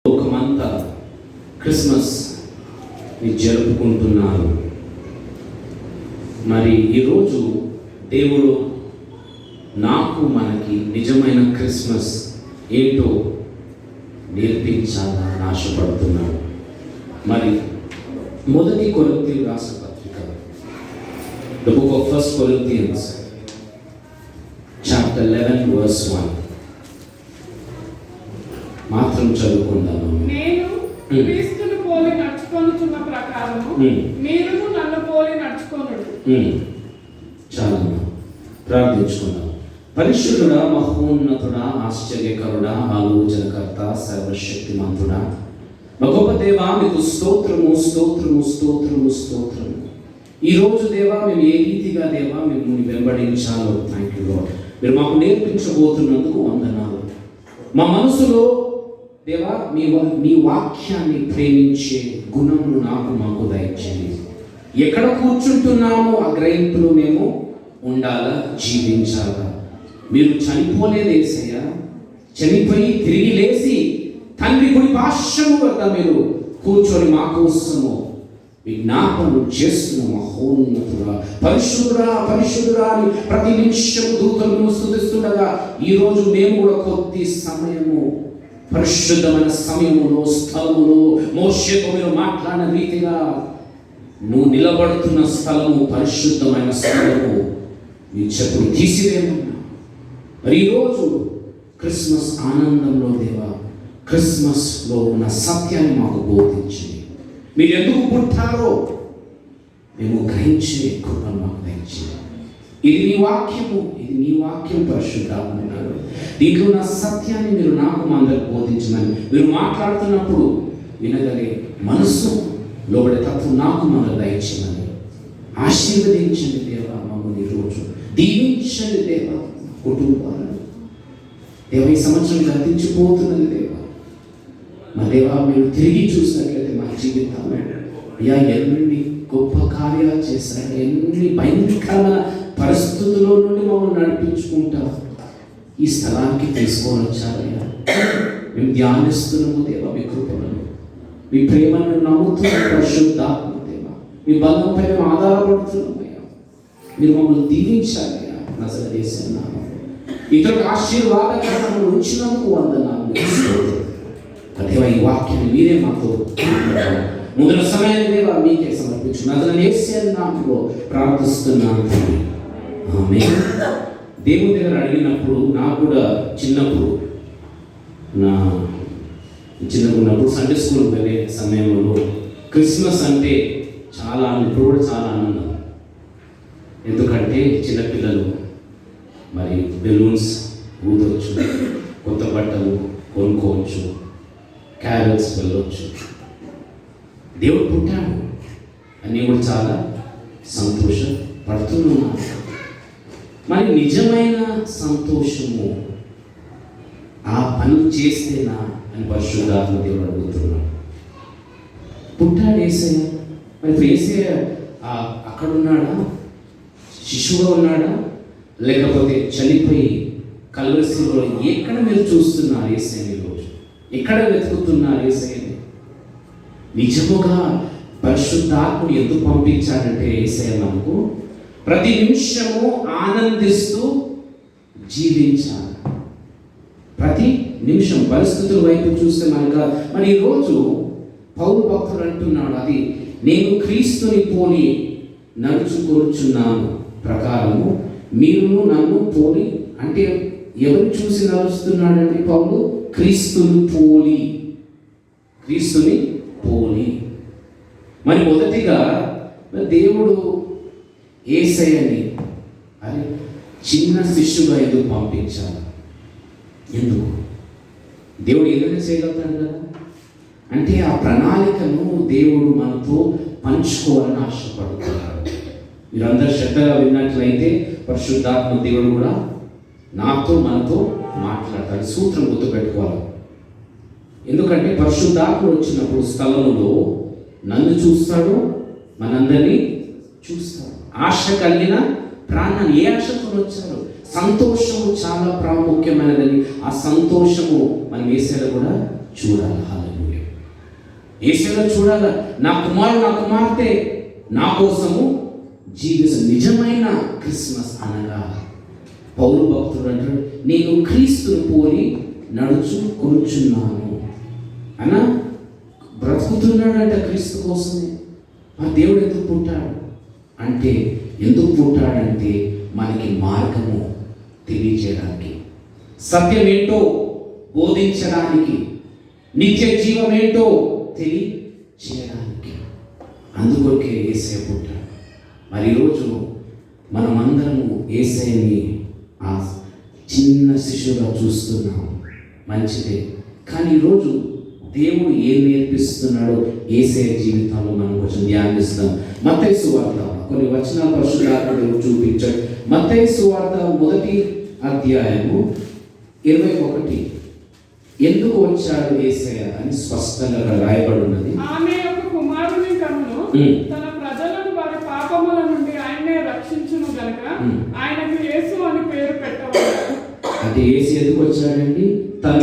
లోకమంతా క్రిస్మస్ జరుపుకుంటున్నారు. మరి ఈరోజు దేవుడు నాకు మనకి నిజమైన క్రిస్మస్ ఏంటో నేర్పించాలని ఆశపడుతున్నాడు. మరి మొదటి కొరింథీయులకు రాసిన పత్రిక, The book of 1 Corinthians chapter 11 verse 1 మాత్రం చదువుకుందాము. నేను క్రీస్తును పోలి నడుచుకొనుచున్న ప్రకారము మీరును నన్ను పోలి నడుచుకొనుడు. చాలా ప్రార్థించుకుందాం. పరిశుద్ధుడా, మహోన్నతుడా, ఆశ్చర్యకరుడా, ఆలోచనకర్త, సర్వశక్తిమంతుడా, మా గొప్ప దేవా, మీకు స్తోత్రము స్తోత్రము స్తోత్రము స్తోత్రము. ఈరోజు దేవా మేము ఏ రీతిగా దేవా మిమ్మల్ని వెంబడించాలో థ్యాంక్ యూ లార్డ్. మీరు మాకు నేర్పించబోతున్నందుకు వందనాలు. మా మనసులో దేవా మీ వాక్యాన్ని ప్రేమించే గుణములు మాకు దయచేయండి. ఎక్కడ కూర్చుంటున్నామో ఆ గ్రహింపులో మేము ఉండాలా, జీవించాలా. మీరు చనిపోలేదు యేసయ్యా, చనిపోయి తిరిగి లేచి తండ్రి కుడి పార్శ్వము వద్ద మీరు కూర్చొని మా కోసము విజ్ఞాపన చేస్తున్న మహోన్నతుడా, పరిశుద్ధుడా పరిశుద్ధుడా అని ప్రతి నిమిషము దూతలను స్తుతిస్తుండగా ఈరోజు మేము కూడా కొద్ది సమయము పరిశుద్ధమైన సమయములో స్థలములో మోషేతో మీరు మాట్లాడిన రీతిగా నువ్వు నిలబడుతున్న స్థలము పరిశుద్ధమైన స్థలము మీ చెప్పులు తీసివేయమన్నా. మరి ఈరోజు క్రిస్మస్ ఆనందంలో దేవా, క్రిస్మస్లో ఉన్న సత్యాన్ని మాకు బోధించండి. మీరు ఎందుకు పుట్టారో మేము గ్రహించే కృపను మాకు దయచేయండి. ఇది నీ వాక్యము, ఇది నీ వాక్యం పరిశుద్ధాత్మ. దీంట్లో నా సత్యాన్ని మీరు నాకు మా అందరికి బోధించమని మీరు మాట్లాడుతున్నప్పుడు వినగలే మనస్సు లోబడే తత్వం నాకు మన దయచేయమని ఆశీర్వదించండి దేవా. మమ్మల్ని ఈరోజు దీవించండి దేవా. కుటుంబాలను దేవ ఈ సంవత్సరం గతించిపోతున్నది దేవా. మా దేవా మీరు తిరిగి చూసినట్లయితే మా జీవితం అయ్యా ఎన్ని గొప్ప కార్యాలు చేశారు, ఎన్ని భయంకరమైన పరిస్థితుల్లో నుండి మమ్మల్ని నడిపించుకుంటారు ఈ స్థలానికి తీసుకొని వచ్చారయ్యా. మేము ధ్యానిస్తున్నాము దేవా మీ కృపలను, మీ ప్రేమను నమ్ముతున్నాము పరిశుద్ధాత్మ దేవా. మీ బలంపై మేము ఆధారపడుతున్నామయ్యా. మీరు మమ్మల్ని దీవించాలయ్యా. నజరేయునామములో ఇతరులకు ఆశీర్వాదకరము ఉంచినందుకు వందనాలు దేవా. ఈ వాక్యాన్ని మీరే మాతో ముందున సమయాన్ని దేవా మీకే సమర్పించు. నజరేయునామములో ప్రార్థిస్తున్నాను. ఆమేన్. దేవుని దగ్గర అడిగినప్పుడు నాకు కూడా చిన్నప్పుడు ఉన్నప్పుడు సండే స్కూల్కి వెళ్ళే సమయంలో క్రిస్మస్ అంటే చాలా, ఇప్పుడు కూడా చాలా ఆనందం. ఎందుకంటే చిన్నపిల్లలు మరి బెలూన్స్ ఊదొచ్చు, కొత్త బట్టలు కొనుక్కోవచ్చు, క్యారల్స్ వెళ్ళవచ్చు. దేవుడు పుట్టాడు అన్నీ కూడా చాలా సంతోషపడుతున్నాను. మరి నిజమైన సంతోషము ఆ పని చేస్తేనా అని పరిశుద్ధాత్మ దేవుడు అడుగుతున్నాడు. పుట్టాడు యేసయ్య. మరి యేసయ్య అక్కడ ఉన్నాడా, శిశువుగా ఉన్నాడా, లేకపోతే చనిపోయి కల్వరిశిలో ఎక్కడ మీరు చూస్తున్నారు యేసయ్యని? రోజు ఎక్కడ వెతుకుతున్నారు యేసయ్యని? నిజముగా పరిశుద్ధాత్మను ఎందుకు పంపించాడంటే యేసయ్య మనకు ప్రతి నిమిషము ఆనందిస్తూ జీవించాలి. ప్రతి నిమిషం పరిస్థితుల వైపు చూస్తే మరి ఈరోజు పౌలు భక్తుడు అంటున్నాడు, అది నేను క్రీస్తుని పోలి నడుచుకొనుచున్నాను ప్రకారము మీరు నన్ను పోలి. అంటే ఎవరు చూసి నడుస్తున్నాడంటే పౌలు క్రీస్తుని పోలి, క్రీస్తుని పోలి. మరి మొదటిగా దేవుడు యేసయ్యని అరే చిన్న శిష్యుగా ఎందుకు పంపించాలి? ఎందుకు? దేవుడు ఏదైనా చేయగలుగుతాడు కదా. అంటే ఆ ప్రణాళికను దేవుడు మనతో పంచుకోవాలని ఆశపడుతున్నాడు. మీరందరూ శ్రద్ధగా విన్నట్లయితే పరిశుద్ధాత్మ దేవుడు కూడా మనతో మాట్లాడతాడు. సూత్రం గుర్తుపెట్టుకోవాలి. ఎందుకంటే పరిశుద్ధాత్మ వచ్చినప్పుడు స్థలంలో నన్ను చూస్తాడు, మనందరినీ చూస్తాడు. ఆశ కలిగిన ప్రాణాన్ని ఏ ఆశతో వచ్చారు? సంతోషము చాలా ప్రాముఖ్యమైనదని ఆ సంతోషము మనం వేసేది కూడా చూడాలి. హల్లెలూయా. యేసులో చూడాలా, నా కుమారుడు నా కుమార్తె నా కోసము జీవితం. నిజమైన క్రిస్మస్ అనగా పౌలు భక్తుడు అంటాడు, నేను క్రీస్తును పోలి నడుచుకొనుచున్నాను అన్న బ్రతుకుతున్నాడంట క్రీస్తు కోసమే. మా దేవుడు ఎందుకు పుట్టాడు అంటే, ఎందుకు పుట్టాడంటే మనకి మార్గము తెలియజేయడానికి, సత్యం ఏంటో బోధించడానికి, నిత్య జీవం ఏంటో తెలియజేయడానికి. అందుకొరకే యేసయ్య పుట్టాడు. మరి ఈరోజు మనమందరము యేసయ్యని ఆ చిన్న శిశువుగా చూస్తున్నాం, మంచిదే. కానీ ఈరోజు దేవుడు ఏం నేర్పిస్తున్నాడో యేసయ్య జీవితంలో మనం కొంచెం ధ్యానిస్తాం. మత్తయి సువార్త కొన్ని వచనాలు పరిశుద్ధాత్ముడు చూపించాడు. మత్తయి సువార్త 1వ అధ్యాయము 21 ఎందుకు వచ్చాడు యేసయ్య అని స్పష్టంగా రాయబడి ఉన్నది. ఆమె యొక్క కుమారుని కనును తన ప్రజలను వారి పాపముల నుండి ఆయనే రక్షించును గనుక ఆయనకు యేసు అని పేరు పెట్టవచ్చు. అంటే యేసు ఎందుకు వచ్చాడండి? తన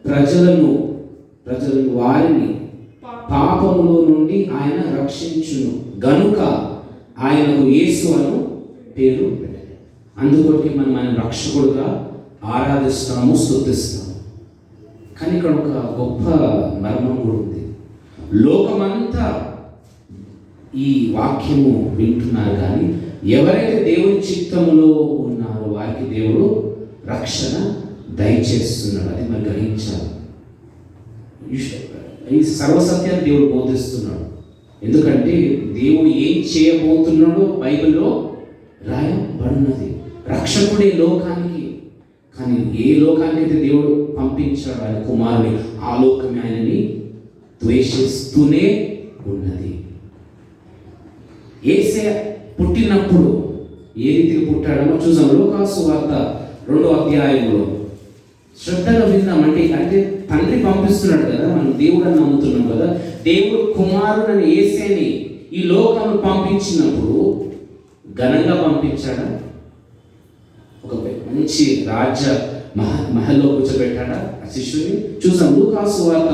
ప్రజలను వారిని పాపములో నుండి ఆయన రక్షించును గనుక ఆయనకు యేసు అను పేరు పెట్టాడు. అందుకొరకే మనం ఆయన రక్షకుడుగా ఆరాధిస్తాము, స్తుతిస్తాము. కానీ ఇక్కడ ఒక గొప్ప మర్మం కూడా ఉంది. లోకమంతా ఈ వాక్యము వింటున్నారు, కానీ ఎవరైతే దేవుని చిత్తములో ఉన్నారో వారికి దేవుడు రక్షణ దయచేస్తున్నాడు. అది మరి గ్రహించాలి. ఈ సర్వసత్యాన్ని దేవుడు బోధిస్తున్నాడు. ఎందుకంటే దేవుడు ఏం చేయబోతున్నాడో బైబిల్లో రాయబడినది. రక్షకుడే లోకానికి, కానీ ఏ లోకానికి అయితే దేవుడు పంపించాడు ఆయన కుమారుని, ఆ లోకమే ఆయనని ద్వేషిస్తూనే ఉన్నది. యేసయ్య పుట్టినప్పుడు ఏ రీతిగా పుట్టాడో చూసాం. లూకా సువార్త 2వ అధ్యాయంలో శ్రద్ధగా విందామంటే, అంటే తండ్రి పంపిస్తున్నాడు కదా, మనం దేవుడు అని నమ్ముతున్నాం కదా. దేవుడు కుమారుడని యేసయ్యని ఈ లోకంలో పంపించినప్పుడు ఘనంగా పంపించాడా? ఒక మంచి రాజ్య మహల్లో కూర్చోబెట్టాడా ఆ శిష్యుని? చూసాం లూకా సువార్త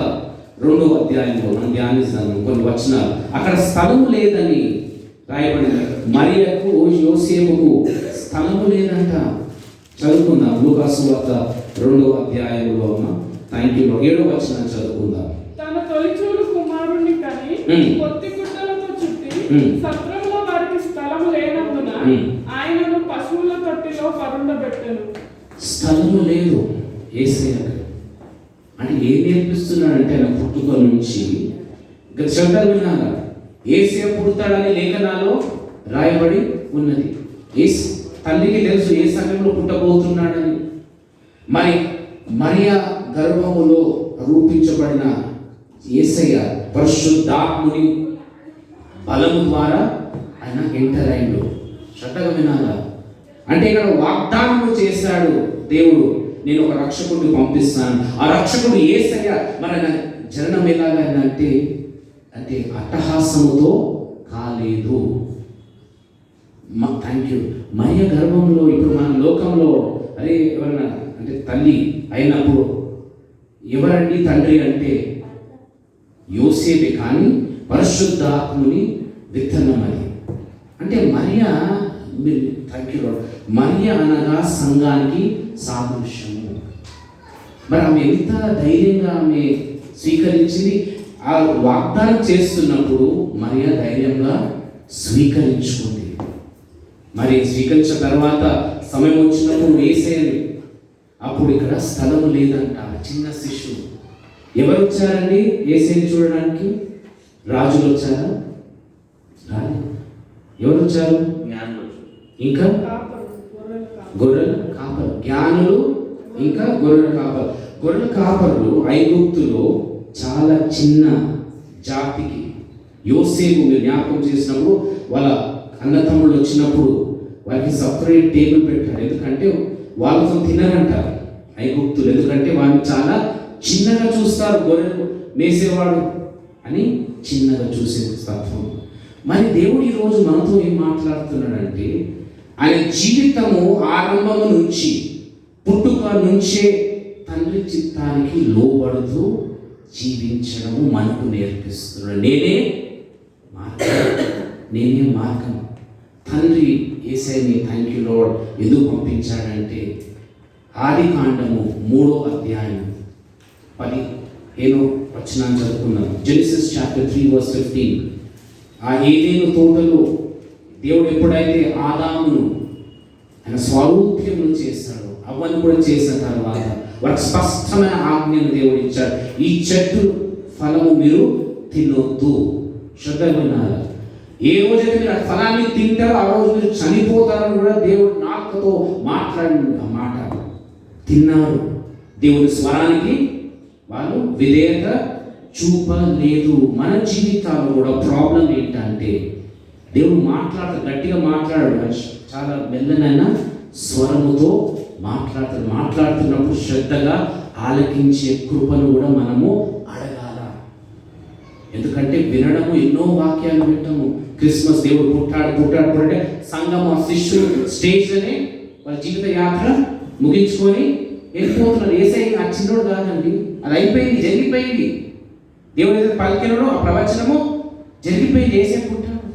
2వ అధ్యాయంలో మనం ధ్యానిస్తాము కొన్ని వచనాలు. అక్కడ స్థలము లేదని రాయబడింది. మరియకు యోసేపుకు స్థలము లేదంట. చదువుకుందాం లూకా సువార్త 2వ అధ్యాయంలో 7వ వచనం చదువుకుందాం. తన తొలిచూలు కుమారుణ్ణి కని పొత్తి గుడ్డలతో చుట్టి సత్రంలో వారికి స్థలము లేనందున ఆయనను పశువుల తొట్టిలో పరుండబెట్టెను. స్థలము లేదు యేసయ్యకు. అంటే ఏం నేర్పిస్తున్నాడంటే ఆయన పుట్టుక నుంచి శ్రద్ధ విన్నారా, యేసయ్య పుడతాడని లేఖనాల్లో రాయబడి ఉన్నది. తల్లికి తెలుసు ఏ సమయంలో పుట్టబోతున్నాడని. మరి మరియా గర్భములో రూపించబడిన యేసయ్య పరిశుద్ధాత్ముని బలము ద్వారా ఆయన ఎంటర్ అయ్యిండు. శ్రద్ధగా వినాలా. అంటే ఇక్కడ వాగ్దానం చేశాడు దేవుడు, నేను ఒక రక్షకుడిని పంపిస్తాను. ఆ రక్షకుడు యేసయ్య. మరి ఆయన జననం ఎలాగంటే అంటే అట్టహాసముతో కాలేదు. Thank you. మరియ గర్భంలో ఇప్పుడు మన లోకంలో అరే ఎవరన్నా అంటే తల్లి అయినప్పుడు ఎవరండి తండ్రి అంటే యోసేపే, కానీ పరిశుద్ధాత్ముని విత్తనం అది. అంటే మరియ, మీరు థ్యాంక్ యూ, మరియ అనగా సంఘానికి సాదృశ్యము. మరి ఆమె ఎంత ధైర్యంగా ఆమె స్వీకరించింది. ఆ వాగ్దానం చేస్తున్నప్పుడు మరియ ధైర్యంగా స్వీకరించుకుంది. మరి స్వీకరించిన తర్వాత సమయం వచ్చినప్పుడు వేసేయండి. అప్పుడు ఇక్కడ స్థలం లేదంట. చిన్న శిశువు. ఎవరు వచ్చారండి యేసయ్యని చూడడానికి? రాజులు వచ్చారా? ఎవరు వచ్చారు? ఇంకా గొర్రెల కాపరు, జ్ఞానులు, ఇంకా గొర్రెల కాపరు. గొర్రెల కాపరులు ఐగుప్తులో చాలా చిన్న జాతికి. యోసేపు మీరు జ్ఞాపకం చేసినప్పుడు వాళ్ళ అన్నతమ్ముళ్ళు వచ్చినప్పుడు వారికి సపరేట్ టేబుల్ పెట్టాడు. ఎందుకంటే వాళ్ళతో తినరంట ఐగుప్తులు. ఎందుకంటే వాడిని చాలా చిన్నగా చూస్తారు, గొర్రెలు మేసేవాడు అని చిన్నగా చూసే తత్వం. మరి దేవుడు ఈరోజు మనతో ఏం మాట్లాడుతున్నాడంటే, ఆయన జీవితము ఆరంభము నుంచి పుట్టుక నుంచే తండ్రి చిత్తానికి లోబడుతూ జీవించడము మనకు నేర్పిస్తున్నాడు. నేనే మార్గం. తండ్రి యేసయ్యని థ్యాంక్ యూ లార్డ్ ఎందుకు పంపించాడంటే ఆదికాండము 3వ అధ్యాయం 15 చదువుకున్నాం. Genesis chapter 3:15. ఆ ఏదెను తోటలో దేవుడు ఎప్పుడైతే ఆదామును ఆయన స్వరూప్యమును చేశాడు, అవ్వను కూడా చేసిన తర్వాత వారికి స్పష్టమైన ఆజ్ఞను దేవుడు ఇచ్చాడు. ఈ చెట్టు ఫలము మీరు తినొద్దు. శ్రద్ధగా వినాలి. ఏ రోజైతే మీరు ఆ ఫలాన్ని తింటారో ఆ రోజు మీరు చనిపోతారని కూడా దేవుడు నాతో మాట్లాడిన ఆ మాట తిన్నారు. దేవుని స్వరానికి వాళ్ళు విధేయత చూపలేదు. మన జీవితాల్లో కూడా ప్రాబ్లం ఏంటంటే దేవుడు గట్టిగా మాట్లాడాడు, చాలా మెల్లనైనా స్వరముతో మాట్లాడుతున్నప్పుడు శ్రద్ధగా ఆలకించే కృపను కూడా మనము అడగాల. ఎందుకంటే వినడము, ఎన్నో వాక్యాలు వింటాము. క్రిస్మస్ దేవుడు పుట్టాడు అంటే సంఘం ఆ శిష్యులు స్టేజ్లోనే వాళ్ళ జీవిత యాత్ర ముగించుకొని వెళ్ళిపోతున్నారు. యేసయ్య ఆ చిన్నోడు కాదండి, అది అయిపోయింది, జరిగిపోయింది. దేవుడు ఏదైతే పలికినాడో ఆ ప్రవచనము జరిగిపోయింది. యేసయ్య పుట్టాడు.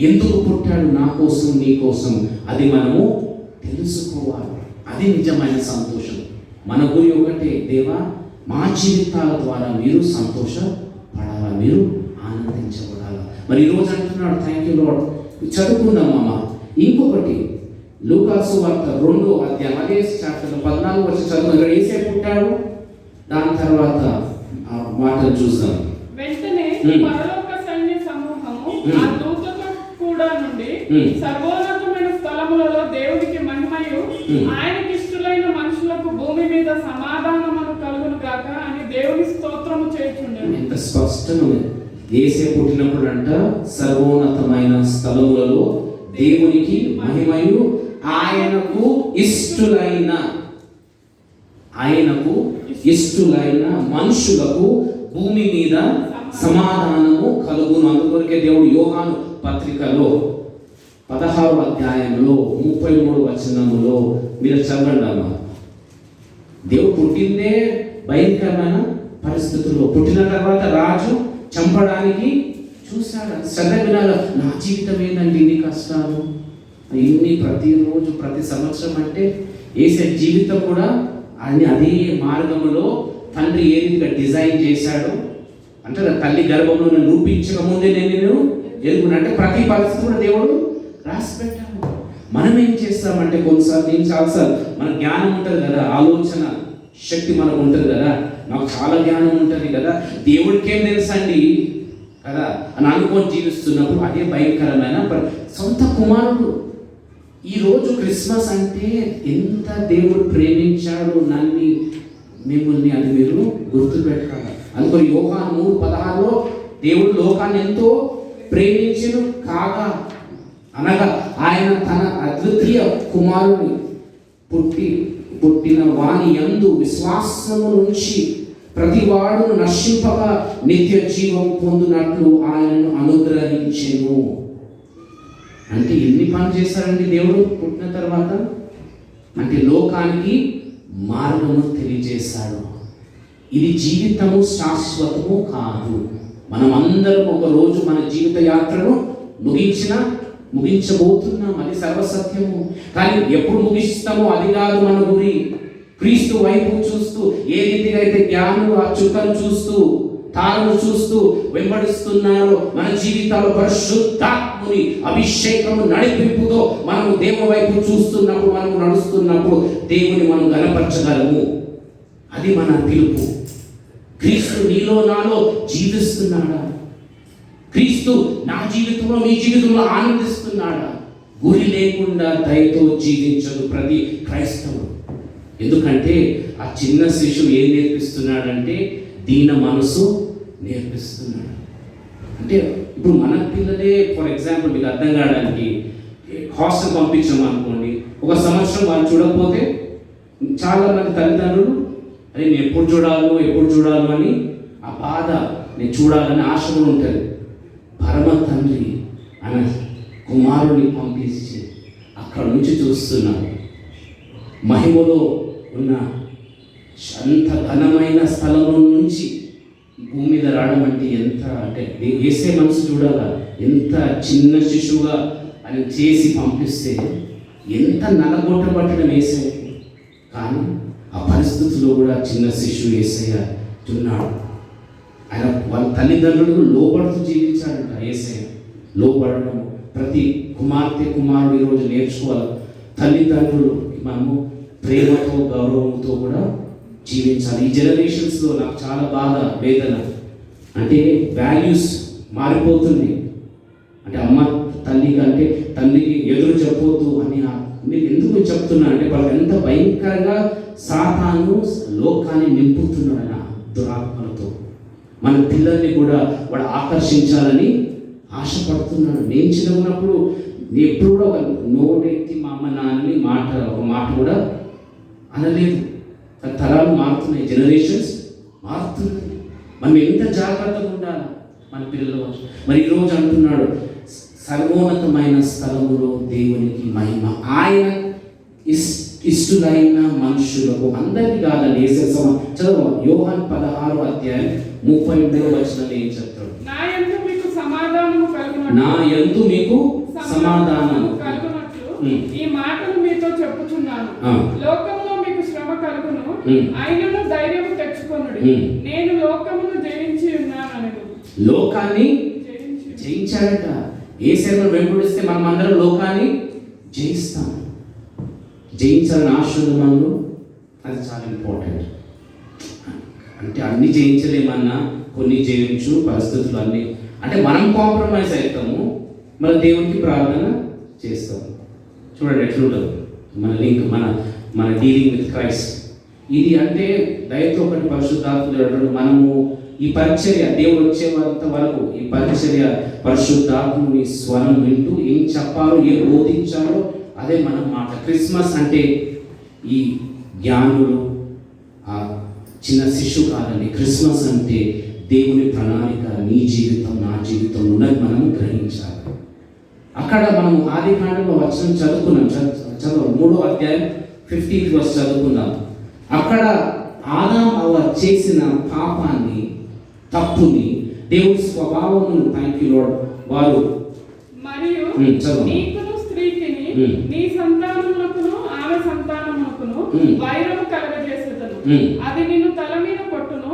ఎందుకు పుట్టాడు? నా కోసం, నీ కోసం. అది మనము తెలుసుకోవాలి. అది నిజమైన సంతోషం. మన గురి ఒకటే, దేవా మా జీవితాల ద్వారా మీరు సంతోషపడాలా, మీరు ఆనందించబడాలా. మరి ఈరోజు అంటున్నాడు థ్యాంక్ యూ లార్డ్. చదువుకుందాం అమ్మ. ఇంకొకటి లూకాసు వార్త 2వ అధ్యాయం అదే చాప్టర్ 14 వచ్చి చదువు. ఇక్కడ యేసయ్య పుట్టాడు. దాని తర్వాత మాటలు చూద్దాం. వెంటనే పరలోక సైన్య సమూహము ఆ దూతతో కూడా నుండి సర్వోన్నతమైన స్థలములలో దేవునికి మహిమయు ఆయనకి ఇష్టలైన మనుషులకు భూమి మీద సమాధానమును కలుగును గాక అని దేవుని స్తోత్రము చేయుచుండెను. ఎంత స్పష్టంగా యేసయ్య పుట్టినప్పుడు అంట సర్వోన్నతమైన స్థలములలో దేవునికి మహిమయు ఆయనకు ఇష్టలైన మనుషులకు భూమి మీద సమాధానము కలుగును. అందుకొరకే దేవుడు యోహాను పత్రికలో 16వ అధ్యాయంలో 33వ వచనములో మీరు చదవండి అమ్మా. దేవుడు పుట్టిందే భయంకరమైన పరిస్థితుల్లో. పుట్టిన తర్వాత రాజు చంపడానికి చూశాడు. శ్రద్ధ వినాల. నా జీవితం ఏంటంటే ఇన్ని కష్టాలు, ఇన్ని ప్రతిరోజు ప్రతి సంవత్సరం అంటే యేసయ్య జీవితం కూడా అదే మార్గంలో తండ్రి ఏ రీతిగా డిజైన్ చేశాడు అంటే తల్లి గర్భంలో రూపించక ముందే నేను ఎరుగునంటే ప్రతి పరిస్థితి కూడా దేవుడు రాసి పెట్టాడు. మనం ఏం చేస్తామంటే కొన్నిసార్లు చాలాసార్లు మన జ్ఞానం ఉంటుంది కదా, ఆలోచన శక్తి మనకు ఉంటుంది కదా, నాకు చాలా జ్ఞానం ఉంటుంది కదా, దేవుడికి ఏం తెలుసండి కదా అని అనుకొని జీవిస్తున్నప్పుడు అదే భయంకరమైన సొంత కుమారుడు. ఈరోజు క్రిస్మస్ అంటే ఎంత దేవుడు ప్రేమించాడు నన్ను మిమ్మల్ని, అది మీరు గుర్తుపెట్టుకోవాలి. అందుకో యోహాను 3:16లో దేవుడు లోకాన్ని ఎంతో ప్రేమించను కాగా అనగా ఆయన తన అద్వితీయ కుమారుని పుట్టిన వాని యందు విశ్వాసము నుంచి ప్రతి వాడును నశింపక నిత్య జీవం పొందినట్లు ఆయనను అనుగ్రహించెను. అంటే ఎన్ని పనులు చేశారండి దేవుడు పుట్టిన తర్వాత? అంటే లోకానికి మార్గము తెలియజేశాడు. ఇది జీవితము శాశ్వతము కాదు. మనం అందరం ఒక రోజు మన జీవిత యాత్రను ముగించబోతున్నాం. అది సర్వసత్యము. కానీ ఎప్పుడు ముగిస్తామో అది కాదు మన గురి. క్రీస్తు వైపు చూస్తూ ఏ రీతిగా అయితే జ్ఞానులు ఆ చుక్కను చూస్తూ తారను చూస్తూ వెంబడిస్తున్నారో మన జీవితాల్లో పరిశుద్ధాత్ముని అభిషేకము నడిపింపుతో మనము దేవుని వైపు చూస్తున్నప్పుడు, మనము నడుస్తున్నప్పుడు దేవుని మనం గణపరచగలము. అది మన పిలుపు. క్రీస్తు నీలో నాలో జీవిస్తున్నాడా? క్రీస్తు నా జీవితంలో మీ జీవితంలో ఆనందిస్తున్నాడా? గురి లేకుండా దయతో జీవించదు ప్రతి క్రైస్తవుడు. ఎందుకంటే ఆ చిన్న శిశువు ఏం నేర్పిస్తున్నాడంటే దీన మనసు నేర్పిస్తున్నాడు. అంటే ఇప్పుడు మన పిల్లలే ఫర్ ఎగ్జాంపుల్ మీకు అర్థం కావడానికి హాస్టల్ పంపించాం అనుకోండి, ఒక సంవత్సరం వాళ్ళు చూడకపోతే చాలా మంది తల్లిదండ్రులు అదే నేను ఎప్పుడు చూడాలో అని ఆ బాధ, నేను చూడాలని ఆశ కూడా ఉంటుంది. పరమ తండ్రి ఆయన కుమారుని పంపించి అక్కడ నుంచి చూస్తున్నాడు. మహిమలో ఉన్న అంత ఘనమైన స్థలం నుంచి భూమి మీద రావడం అంటే ఎంత అంటే వేసే మనసు చూడాలా, ఎంత చిన్న శిశువుగా ఆయన చేసి పంపిస్తే ఎంత నలగొట్టబట్టడం వేసే. కానీ ఆ పరిస్థితుల్లో కూడా చిన్న శిశువు ఏసయ్య ఉన్నాడు. ఆయన వాళ్ళ తల్లిదండ్రులకు లోపడుతూ జీవించాడంట ఏసయ్య. లోపడడం ప్రతి కుమార్తె కుమారుడు ఈరోజు నేర్చుకోవాలి. తల్లిదండ్రులు మనము ప్రేమతో గౌరవంతో కూడా జీవించాలి. ఈ జనరేషన్స్లో నాకు చాలా బాధ వేదన అంటే వాల్యూస్ మారిపోతుంది. అంటే అమ్మ తల్లి కంటే తల్లికి ఎదురు చెప్పొద్దు అని మీరు ఎందుకు చెప్తున్నా అంటే వాళ్ళు ఎంత భయంకరంగా సాతాను లోకాన్ని నింపుతున్నాడు దురాత్మలతో. మన పిల్లల్ని కూడా వాడు ఆకర్షించాలని ఆశపడుతున్నాడు. నేను చిన్నప్పుడు ఎప్పుడు కూడా ఒక నోటెత్తి మా అమ్మ నాన్నని ఒక మాట కూడా అనలేదు. తరాలు మారుతున్నాయి, జనరేషన్స్ మారుతున్నాయి. మనం ఎంత జాగ్రత్తగా ఉండాలి మన పిల్లలు. మరి ఈరోజు అంటున్నాడు సర్వోన్నతమైన స్థలములో దేవునికి మహిమ. ఆయన ఇష్టులైన మనుషులకు అందరికీ కాదని చదువు. యోహాను 16వ అధ్యాయం 32వ వచనంలో ఏం చెప్తాడు? నా యందు మీకు సమాధానము కలుగునట్లు ఈ మాటలు మీతో చెప్పుచున్నాను. లోకంలో మీకు శ్రమ కలుగును, అయినను ధైర్యము తెచ్చుకొనుడి, నేను లోకమును జయించి ఉన్నానని. లోకాన్ని జయించాడట. యేసును వెంబడిస్తే మనం అందరం లోకాన్ని జయిస్తాం. జయించాలని ఆశ మనలో, అది చాలా ఇంపార్టెంట్. అంటే అన్ని జయించలేమన్నా కొన్ని జయించు పరిస్థితులు అన్నీ. అంటే మనం కాంప్రమైజ్ అవుతాము, మన దేవునికి ప్రార్థన చేస్తాము. చూడండి ఎట్లుంటుంది మన లింక్, మన డీలింగ్ విత్ క్రైస్ట్. ఇది అంటే దయతో ఒకటి పరిశుద్ధాత్మ మనము ఈ పరిచర్య దేవుడు వచ్చేంత వరకు ఈ పరిచర్య పరిశుద్ధాత్ముని స్వరం వింటూ ఏం చెప్పాలో ఏం బోధించాలో అదే మనం మాట. క్రిస్మస్ అంటే ఈ జ్ఞానులు ఆ చిన్న శిశువు కాదండి. క్రిస్మస్ అంటే దేవుని ప్రణాళిక నీ జీవితం నా జీవితం ఉన్నది మనం గ్రహించాలి. అక్కడ మనం ఆదికాండంలో వచనం చదువుకున్నాం. చదువు 3వ అధ్యాయం 15th verse చదువుకున్నాం. అక్కడ ఆదాము అవ్వ చేసిన పాపాన్ని తప్పుని దేవుడి స్వభావమును థ్యాంక్ యూ లార్డ్ వారు మరియు నీకును స్త్రీకిని నీ సంతానమునకును ఆమె సంతానమునకును వైరము కలుగజేసేదను, అది నిన్ను తల మీద కొట్టును,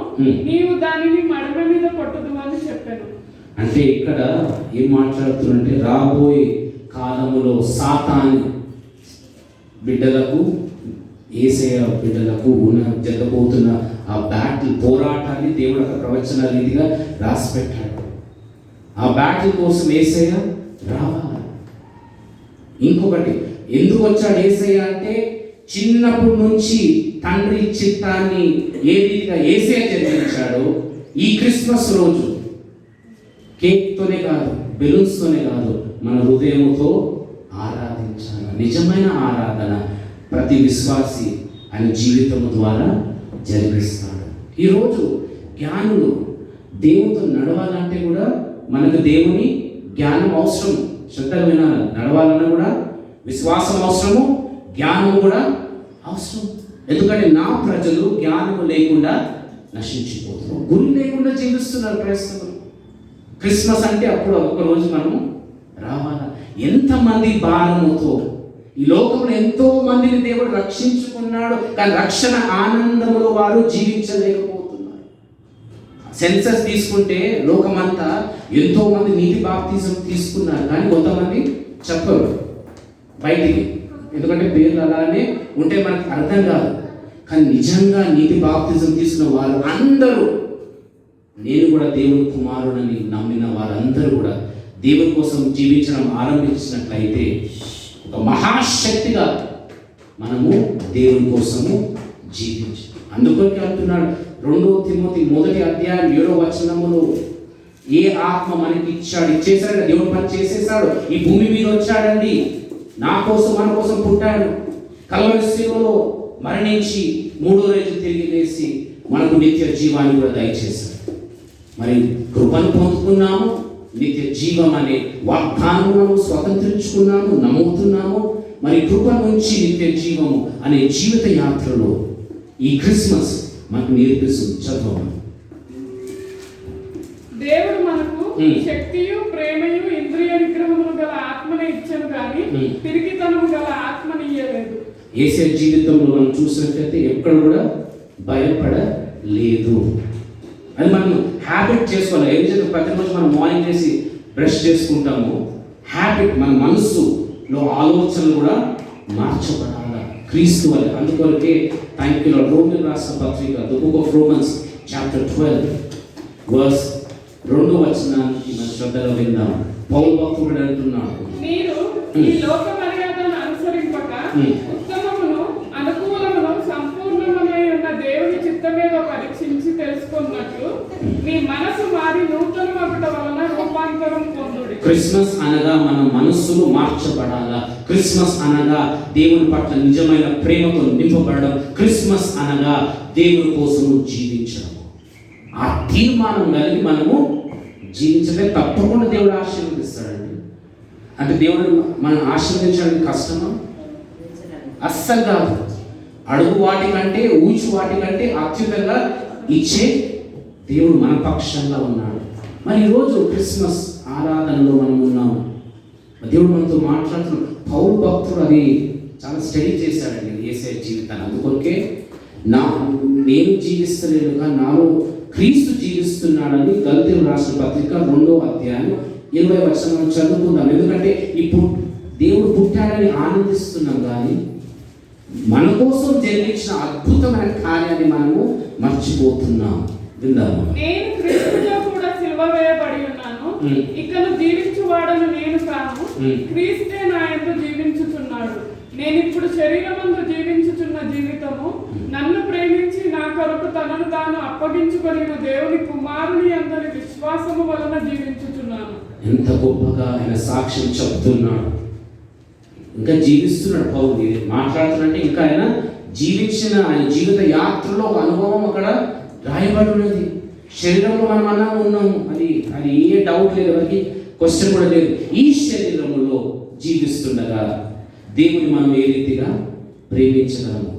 నీవు దానిని మడమ మీద కొట్టుదు అని చెప్పాను. అంటే ఇక్కడ ఏం మాట్లాడుతున్నంటే రాబోయే కాలములో సాతాను బిడ్డలకు యేసయ్య బిడ్డలకు జరగబోతున్న ఆ బ్యాటిల్ పోరాటాన్ని దేవుడు ఒక ప్రవచన రీతిగా రాసి పెట్టాడు. ఆ బ్యాటిల్ కోసం యేసయ్య రావాలి. ఇంకొకటి ఎందుకు వచ్చాడు యేసయ్య అంటే చిన్నప్పటి నుంచి తండ్రి చిత్తాన్ని ఏ రీతిగా యేసయ్య జరిగించాడో ఈ క్రిస్మస్ రోజు కేక్తోనే కాదు బెలూన్స్తోనే కాదు మన హృదయంతో ఆరాధించాలి. నిజమైన ఆరాధన ప్రతి విశ్వాసి ఆయన జీవితం ద్వారా జరిగిస్తాడు. ఈరోజు జ్ఞానులు దేవునితో నడవాలంటే కూడా మనకు దేవుని జ్ఞానం అవసరం. శ్రద్ధగా వినాలి. నడవాలన్నా కూడా విశ్వాసం అవసరము, జ్ఞానం కూడా అవసరం. ఎందుకంటే నా ప్రజలు జ్ఞానము లేకుండా నశించిపోతున్నారు, గురి లేకుండా జీవిస్తున్నారు క్రైస్తవులు. క్రిస్మస్ అంటే అప్పుడు ఒక్కరోజు మనము రావాలా. ఎంతమంది భారముతో ఈ లోకంలో ఎంతో మందిని దేవుడు రక్షించుకున్నాడు, కానీ రక్షణ ఆనందంలో వారు జీవించలేకపోతున్నారు. సెన్సస్ తీసుకుంటే లోకమంతా ఎంతో మంది నీటి బాప్తిజం తీసుకున్నారు, కానీ కొంతమంది చెప్పరు బయటికి, ఎందుకంటే పేర్లు అలానే ఉంటే మనకు అర్థం కాదు. కానీ నిజంగా నీటి బాప్తిజం తీసుకున్న వారు అందరూ, నేను కూడా దేవుని కుమారుడని నమ్మిన వారందరూ కూడా దేవుని కోసం జీవించడం ఆరంభించినట్లయితే ఒక మహాశక్తిగా మనము దేవుని కోసము జీవించాలి. అందుకొరికి అంటున్నాడు 2 తిమోతి 1వ అధ్యాయం 7వ వచనములో ఏ ఆత్మ మనకి ఇచ్చేసాడు, దేవుని పని చేసేసాడు, ఈ భూమి మీద వచ్చాడండి, నా కోసం మన కోసం పుట్టాడు, కల్వరి శిలువలో మరణించి 3వ రోజు తిరిగి లేచి మనకు నిత్య జీవాన్ని కూడా దయచేశాడు. మరి కృపను పొందుకున్నాము, నిత్య జీవం అనే వాగ్దానమును స్వతంత్రించుకున్నాము, నమ్ముతున్నాము. మరి కృప నుంచి నిత్య జీవము అనే జీవిత యాత్రలో ఈ క్రిస్మస్ మనకు నేర్పిస్తుంది. చదవము. దేవుడు మనకు శక్తియు ప్రేమయు ఇంద్రియ నిగ్రహమును గల ఆత్మని ఇచ్చను గాని పిరికితనము గల ఆత్మని ఇయ్యలేదు. యేసయ్య జీవితంలో మనం చూసినట్లయితే ఎక్కడ కూడా భయపడలేదు. అది మనం హ్యాబిట్ చేసుకోవాలి. ఏం చేస్తే ప్రతిరోజు మనం మార్నింగ్ చేసి బ్రష్ చేసుకుంటాము. హ్యాబిట్ మన మనస్సులో ఆలోచనలు కూడా మార్చబడాలి క్రీస్తు వల్ల. అందుకొరకే థ్యాంక్ యూ లార్డ్. రోమన్ రాసిన పత్రిక the book of Romans chapter 12 verse 2వ వచనానికి మన శ్రద్ధగా విందాం. పౌలు భక్తుడు అంటున్నాడు, మీరు ఈ లోక మర్యాదను అనుసరింపక ఉత్తమమును అనుకూలమును సంపూర్ణమై ఉన్న దేవుని చిత్తమేదో పరీక్షించి తెలుసుకున్నట్లు మీ మనసు మారి నూతనమగుట వలన రూపాంతరం పొందుడి. క్రిస్మస్ అనగా మన మనస్సులు మార్చబడాలా. క్రిస్మస్ అనగా దేవుని పట్ల నిజమైన ప్రేమతో నింపబడడం. క్రిస్మస్ అనగా దేవుని కోసము జీవించడం. ఆ తీర్మానం కలిగి మనము జీవించలే తప్పకుండా దేవుడు ఆశీర్వదిస్తాడండి. అంటే దేవుడు మనం ఆశీర్వదించడానికి కష్టమా? అస్సలు కాదు. అడుగు వాటికంటే ఊచు వాటికంటే అత్యుతంగా ఇచ్చే దేవుడు మన పక్షంగా ఉన్నాడు. మరి ఈరోజు క్రిస్మస్ ఆరాధనలో మనం ఉన్నాము. దేవుడు మనతో మాట్లాడుతున్నాడు. పౌలు భక్తుడు అది చాలా స్టడీ చేశాడండి యేసయ్య జీవితాన్ని. అందుకొరకే నేను జీవిస్తలేనుగా నాలో క్రీస్తు జీవిస్తున్నాడని గలతీయులకు రాసిన పత్రిక 2వ అధ్యాయం 20వ వచనం చదువుకుందాం. ఎందుకంటే ఇప్పుడు దేవుడు పుట్టాడని ఆనందిస్తున్నాం, కానీ మన కోసం జరిగించిన అద్భుతమైన కార్యాన్ని మనము మర్చిపోతున్నాం. విందాము. నేను క్రీస్తుతో కూడా సిలువ వేయబడి ఉన్నాను. ఇకను జీవించువాడను నేను కాను, క్రీస్తే నా యందు జీవించుచున్నాడు. నేను ఇప్పుడు శరీరమందు జీవించుచున్న జీవితము నన్ను ప్రేమించి నా కొరకు తనను తాను అప్పగించుకొనిన దేవుని కుమారుని అందరి విశ్వాసము వలన జీవించుచున్నాను. ఎంత గొప్పగా ఆయన సాక్ష్యం చెప్తున్నాడు. ఇంకా జీవిస్తున్నాడు పౌలు. మాట్లాడుతున్నట్టే ఇంకా ఆయన జీవించిన ఆయన జీవిత యాత్రలో ఒక అనుభవం అక్కడ రాయబడి ఉన్నది. శరీరంలో మనం అన్నా ఉన్నాము, అది ఏ డౌట్ లేదు, ఎవరికి క్వశ్చన్ కూడా లేదు. ఈ శరీరంలో జీవిస్తుండగా దేవుని మనం ఏ రీతిగా ప్రేమించగలము.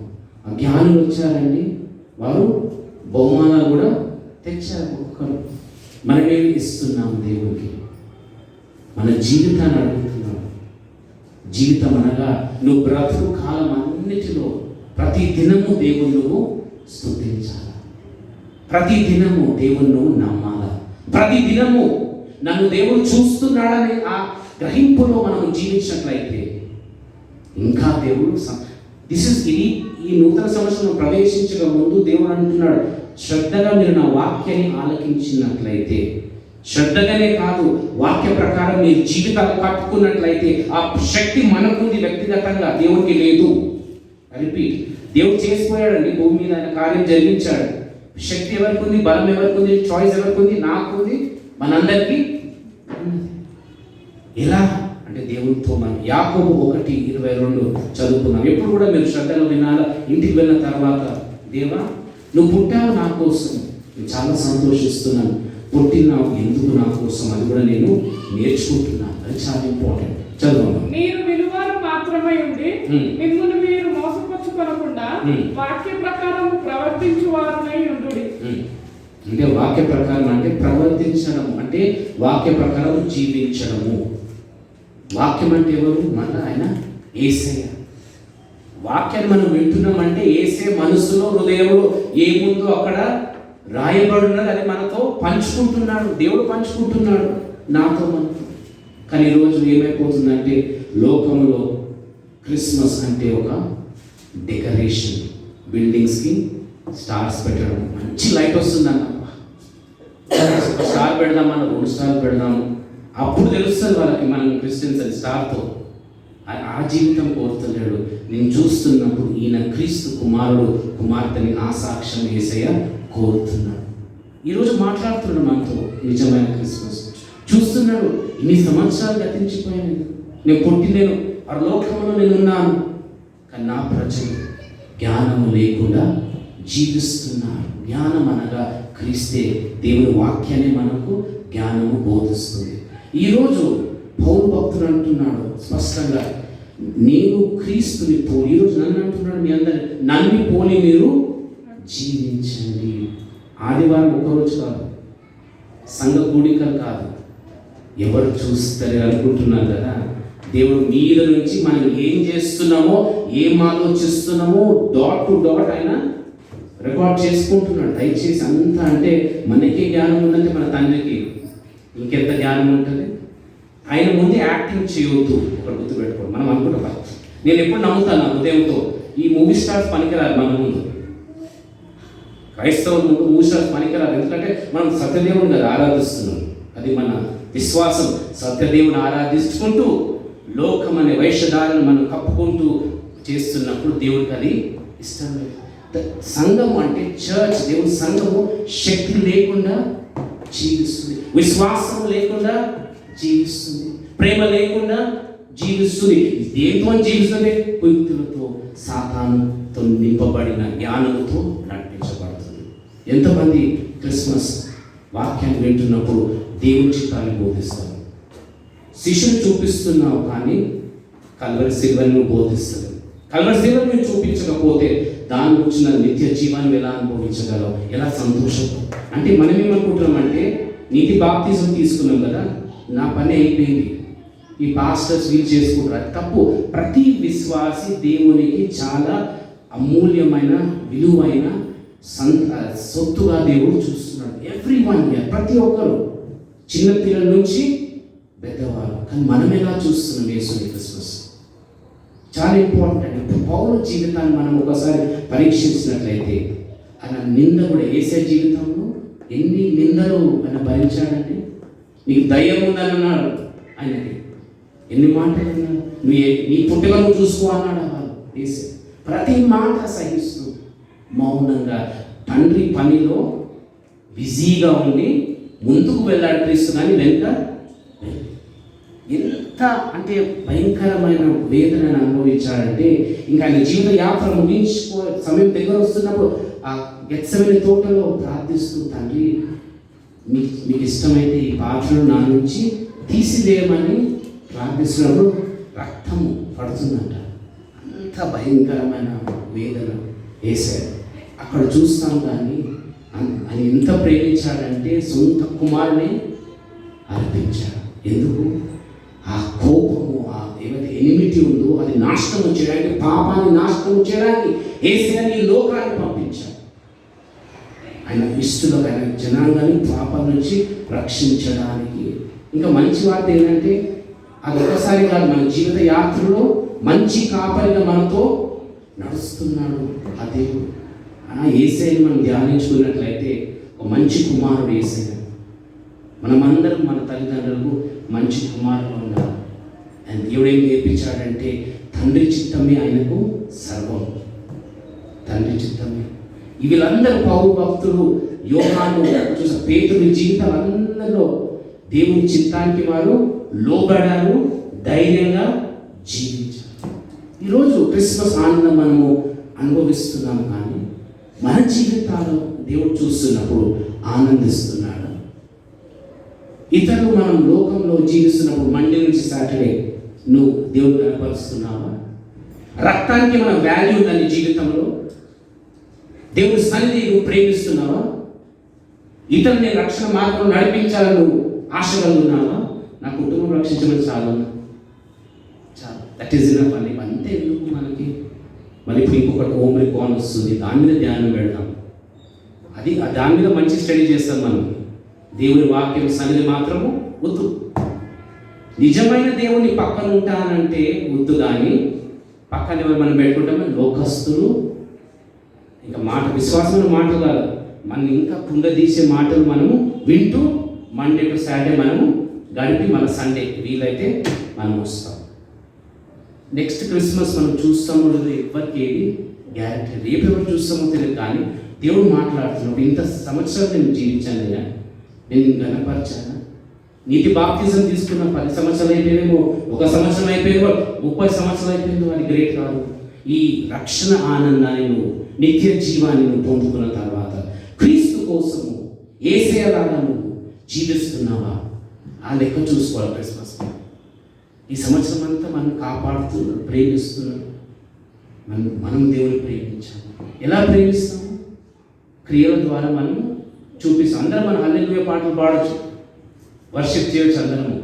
ఆ జ్ఞానులు వచ్చారండి, వారు బహుమానాలు కూడా తెచ్చారు. ఒక్కొక్కరు మనమేమి ఇస్తున్నాము దేవునికి? మన జీవితాన్ని అడుగుతున్నాం. జీవితం అనగా నువ్వు బ్రతుకు కాలం అన్నిటిలో ప్రతి దినము దేవుని నువ్వు స్తుతించాలి. ప్రతి దినము దేవుని నువ్వు నమ్మాలా. ప్రతి దినము నన్ను దేవుడు చూస్తున్నాడని ఆ గ్రహింపులో మనం జీవించినట్లయితే ఇంకా దేవుడు ఈ నూతన సంవత్సరం ప్రవేశించక ముందు దేవుడు అంటున్నాడు, శ్రద్ధగా మీరు నా వాక్యాన్ని ఆలకించినట్లయితే, శ్రద్ధగానే కాదు వాక్య ప్రకారం మీరు జీవితాలు కట్టుకున్నట్లయితే ఆ శక్తి మనకుంది, వ్యక్తిగతంగా దేవునికి లేదు. రిపీట్, దేవుడు చేసిపోయాడండి భూమి మీద, ఆయన కార్యం జరిగించాడు. శక్తి ఎవరికి ఉంది, బలం ఎవరికి ఉంది, చాయిస్ ఎవరికి ఉంది? నాకుంది, మనందరికీ. ఎలా అంటే దేవునితో మనం యాకోబు 1:22 చదువుకున్నాం. ఎప్పుడు కూడా మీరు శ్రద్ధగా వినాలా. ఇంటికి వెళ్ళిన తర్వాత, దేవా నువ్వు పుట్టావు నా కోసం, నేను చాలా సంతోషిస్తున్నాను. పుట్టినావు ఎందుకు నా కోసం, అది కూడా నేను నేర్చుకుంటున్నాను. అది చాలా ఇంపార్టెంట్. చదువు. మీరు విలువలు మాత్రమే ఉండి మిమ్మల్ని మీరు మోసపుచ్చుకొనకుండా వాక్య ప్రకారం ప్రవర్తించువారై ఉండుడి. అంటే వాక్య ప్రకారం అంటే ప్రవర్తించడం, అంటే వాక్య ప్రకారం జీవించడము. వాక్యం అంటే ఎవరు? మన ఆయన యేసయ్య. వాక్యాన్ని మనం వింటున్నామంటే యేసే మనసులో హృదయంలో ఏముందో అక్కడ రాయబడినది, అది మనతో పంచుకుంటున్నాడు. దేవుడు పంచుకుంటున్నాడు నాతో మనతో. కానీ ఈరోజు ఏమైపోతుందంటే లోకంలో క్రిస్మస్ అంటే ఒక డెకరేషన్. బిల్డింగ్స్కి స్టార్స్ పెట్టడం, మంచి లైట్ వస్తుందన్న, ఒక స్టార్ పెడదామన్న 2 స్టార్లు పెడదాము, అప్పుడు తెలుస్తుంది వాళ్ళకి మనం క్రిస్టియన్స్ అని. స్టార్తో ఆ జీవితం కోరుతున్నాడు. నేను చూస్తున్నప్పుడు ఈయన క్రీస్తు కుమారుడు కుమార్తెని ఆ సాక్ష్యం యేసయ్య కోరుతున్నాడు. ఈరోజు మాట్లాడుతున్నాడు మనతో నిజమైన క్రిస్మస్. చూస్తున్నాడు, ఇన్ని సంవత్సరాలు గతించిపోయాను, నేను పరలోకంలో నేనున్నాను, కానీ నా ప్రజలు జ్ఞానము లేకుండా జీవిస్తున్నారు. జ్ఞానం అనగా క్రీస్తే. దేవుని వాక్యాన్ని మనకు జ్ఞానము బోధిస్తుంది. ఈరోజు పౌలు భక్తుడు అంటున్నాడు స్పష్టంగా, నేను క్రీస్తుని పోలి. ఈరోజు నన్ను అంటున్నాడు, మీ అందరు నన్ను పోలి మీరు జీవించండి. ఆదివారం ఒక్కరోజు కాదు, సంఘ కూడికలు కాదు. ఎవరు చూస్తారు అనుకుంటున్నారు కదా, దేవుడు మీద నుంచి మనం ఏం చేస్తున్నామో, ఏం ఆలోచిస్తున్నామో డాట్ టు డాట్ ఆయన రికార్డ్ చేసుకుంటున్నాడు. దయచేసి అంతా అంటే మనకే జ్ఞానం ఉందంటే మన తండ్రికి ఇంకెంత జ్ఞానం ఉంటుంది. ఆయన ముందు యాక్టింగ్ చేయవద్దు, ఒకటి గుర్తుపెట్టుకోండి. మనం అనుకుంటాం, నేను ఎప్పుడు నమ్ముతాను హృదయంతో, ఈ మూవీ స్టార్స్ పనికిరారు మన ముందు, క్రైస్తవుల ముందు మూవీ స్టార్స్ పనికిరారు. ఎందుకంటే మనం సత్యదేవుని కదా ఆరాధిస్తున్నాం, అది మన విశ్వాసం. సత్యదేవుని ఆరాధించుకుంటూ లోకం అనే వైషధాలను మనం కప్పుకుంటూ చేస్తున్నప్పుడు దేవుడికి అది ఇష్టం లేదు. సంఘము అంటే చర్చ్, దేవుడి సంఘము శక్తి లేకుండా జీవిస్తుంది, విశ్వాసం లేకుండా జీవిస్తుంది, ప్రేమ లేకుండా జీవిస్తుంది. దేంతో జీవిస్తుంది? కుయుక్తులతో, సాతానుతో నింపబడిన జ్ఞానంతో నడిపించబడుతుంది. ఎంతమంది క్రిస్మస్ వాక్యాన్ని వింటున్నప్పుడు దేవుని చిత్తాన్ని బోధిస్తారు. శిష్యుని చూపిస్తున్నావు కానీ కల్వరి శిల్వను బోధిస్తుంది. కల్వరి శిల్వను చూపించకపోతే దాని వచ్చిన నిత్య జీవాన్ని ఎలా అనుభవించగలవు, ఎలా సంతోషం? అంటే మనం ఏమనుకుంటున్నామంటే నీటి బాప్తిజం తీసుకున్నాం కదా, నా పని అయిపోయింది, ఈ పాస్టర్స్ వీళ్ళు చేసుకుంటారు. అది తప్పు. ప్రతి విశ్వాసి దేవునికి చాలా అమూల్యమైన విలువైన సొత్తుగా దేవుడు చూస్తున్నాడు. ఎవ్రీ వన్, ప్రతి ఒక్కరు, చిన్న పిల్లల నుంచి పెద్దవారు. కానీ మనం ఎలా చూస్తున్నాం యేసుని క్రిస్మస్? చాలా ఇంపార్టెంట్. ఇప్పుడు పౌలు జీవితాన్ని మనం ఒకసారి పరీక్షించినట్లయితే ఆయన నింద కూడా, యేసే జీవితంలో ఎన్ని నిందలు ఆయన భరించాడంటే, నీకు దయ్యం ఉందని అన్నాడు ఆయనకి, ఎన్ని మాటలు అన్నాడు, నీ పుట్టుకను చూసుకో అన్నాడు వాళ్ళు యేసే. ప్రతి మాట సహిస్తూ మౌనంగా తండ్రి పనిలో బిజీగా ఉండి ముందుకు వెళ్ళాడు క్రీస్తు, కానీ వెనుక ఎంత అంటే భయంకరమైన వేదనను అనుభవించాడంటే, ఇంకా ఆయన జీవిత యాత్ర ముగించుకో సమయం దగ్గర వస్తున్నప్పుడు ఆ గెత్సెమనే తోటలో ప్రార్థిస్తూ, తండ్రి మీకు ఇష్టమైతే ఈ పాత్రను నా నుంచి తీసివేయమని ప్రార్థిస్తున్నప్పుడు రక్తము పడుతుందంట. అంత భయంకరమైన వేదన వేశాడు. అక్కడ చూస్తాం. కానీ ఆయన ఎంత ప్రేమించాడంటే సొంత కుమారుని అర్పించాడు. ఎందుకు? ఆ కోపము, ఆ ఏమైతే ఎనిమిటీ ఉందో అది నాశనం చేయడానికి, పాపాన్ని నాశనం చేయడానికి యేసయ్యని ఈ లోకాన్ని పంపించాడు. ఆయన ఇష్టంలో ఆయన జనాంగాన్ని పాపం నుంచి రక్షించడానికి. ఇంకా మంచి వార్త ఏంటంటే, అది ఒకసారి కాదు, మన జీవిత యాత్రలో మంచి కాపరిగా మనతో నడుస్తున్నాడు ఆ దేవుడు. యేసయ్యని మనం ధ్యానించుకున్నట్లయితే ఒక మంచి కుమారుడు యేసయ్య. మనమందరం మన తల్లిదండ్రులకు మంచి కుమారులు ఉండాలి. ఆయన దేవుడు ఏం నేర్పించాడంటే, తండ్రి చిత్తమే ఆయనకు సర్వం, తండ్రి చిత్తమే. వీళ్ళందరూ పౌరు భక్తులు, యోహాను చూసా, పేతురు జీవితాలు అందరిలో దేవుని చిత్తానికి వారు లోబడారు, ధైర్యంగా జీవించారు. ఈరోజు క్రిస్మస్ ఆనందం మనము అనుభవిస్తున్నాం, కానీ మన జీవితాలు దేవుడు చూస్తున్నప్పుడు ఆనందిస్తున్నాడు. ఇతరులు మనం లోకంలో జీవిస్తున్నప్పుడు మండే నుంచి సాటర్డే నువ్వు దేవుడు కనపరుస్తున్నావా? రక్తానికి మన వాల్యూ ఉందని జీవితంలో, దేవుడి సన్నిధి నువ్వు ప్రేమిస్తున్నావా? ఇతరుని రక్షణ మార్గంలో నడిపించాలని నువ్వు ఆశ కలుగుతున్నావా? నా కుటుంబం రక్షించమని చాలు, దట్ ఈస్ ఇనఫ్ అని. అంతే ఎందుకు మనకి? మరి ఇప్పుడు ఇంకొకటి హోమ్ రికాన్ వస్తుంది, దాని మీద ధ్యానం పెడదాం. అది దాని మీద మంచి స్టడీ చేస్తాం మనం. దేవుని వాక్యం సన్నిధి మాత్రము వద్దు. నిజమైన దేవుని పక్కన ఉంటానంటే వద్దు, కానీ పక్కన ఎవరు మనం పెట్టుకుంటామో లోకస్తులు, ఇంకా మాట విశ్వాసమైన మాటలు కాదు, మనం ఇంకా కుంగదీసే మాటలు మనము వింటూ మండే టు సాటర్డే మనము గడిపి మన సండే వీలైతే మనం వస్తాం. నెక్స్ట్ క్రిస్మస్ మనం చూస్తామో లేదో ఎవరికి ఏది గ్యారెంటీ, రేపు ఎవరు చూస్తామో తెలియదు. కానీ దేవుడు మాట్లాడుతున్నప్పుడు, ఇంత సంవత్సరాలు నేను జీవించాను, నేను గణపరిచాను. నీటి బాప్తిజం తీసుకున్న 10 సంవత్సరాలు అయిపోయేమో, 1 సంవత్సరం అయిపోయేమో, 30 సంవత్సరాలు అయిపోయిందో, అది గ్రేట్ కాదు. ఈ రక్షణ ఆనందాన్ని నువ్వు, నిత్య జీవాన్ని నువ్వు పొందుకున్న తర్వాత క్రీస్తు కోసము యేసయ్యలాగా నువ్వు జీవిస్తున్నావా? ఆ లెక్క చూసుకోవాలి. క్రిస్మస్ ఈ సంవత్సరం అంతా మనం కాపాడుతున్నాడు, ప్రేమిస్తున్నాడు. మనం దేవుని ప్రేమించాము. ఎలా ప్రేమిస్తాము? క్రియల ద్వారా మనం చూపిస్తాం. అందరం మన హల్లెలూయా పాటలు పాడొచ్చు, వర్షిప్ చేయొచ్చు, అందరము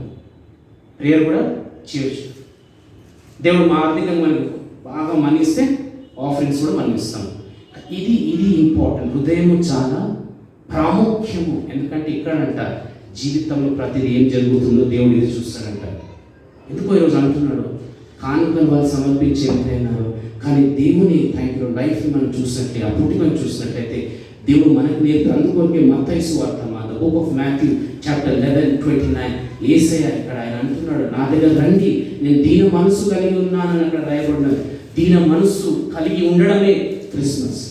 ప్రేయర్ కూడా చేయొచ్చు. దేవుడు మా ఆర్థికంగా మనకు బాగా మనిస్తే ఆఫరింగ్స్ కూడా మనం ఇస్తాం. ఇది ఇంపార్టెంట్. హృదయము చాలా ప్రాముఖ్యము. ఎందుకంటే ఇక్కడంట జీవితంలో ప్రతిదీ ఏం జరుగుతుందో దేవుడు ఇది చూస్తాడంట. ఎందుకో ఈరోజు అంటున్నాడు, కానుకలు వాళ్ళు సమర్పించి ఎంతైనారు, కానీ దేవుని లైఫ్ని మనం చూసినట్లయితే, ఆ పుట్టుకను చూసినట్లయితే దేవుడు మనకు నేర్పి. అందుకొరకే మత్తయి సువార్త the book of Matthew chapter 11:29 యేసయ్య ఇక్కడ ఆయన అంటున్నాడు, నా దగ్గర రండి, నేను దీన మనసు కలిగి ఉన్నానని అక్కడ రాయబడినది. దీన మనసు కలిగి ఉండడమే క్రిస్మస్.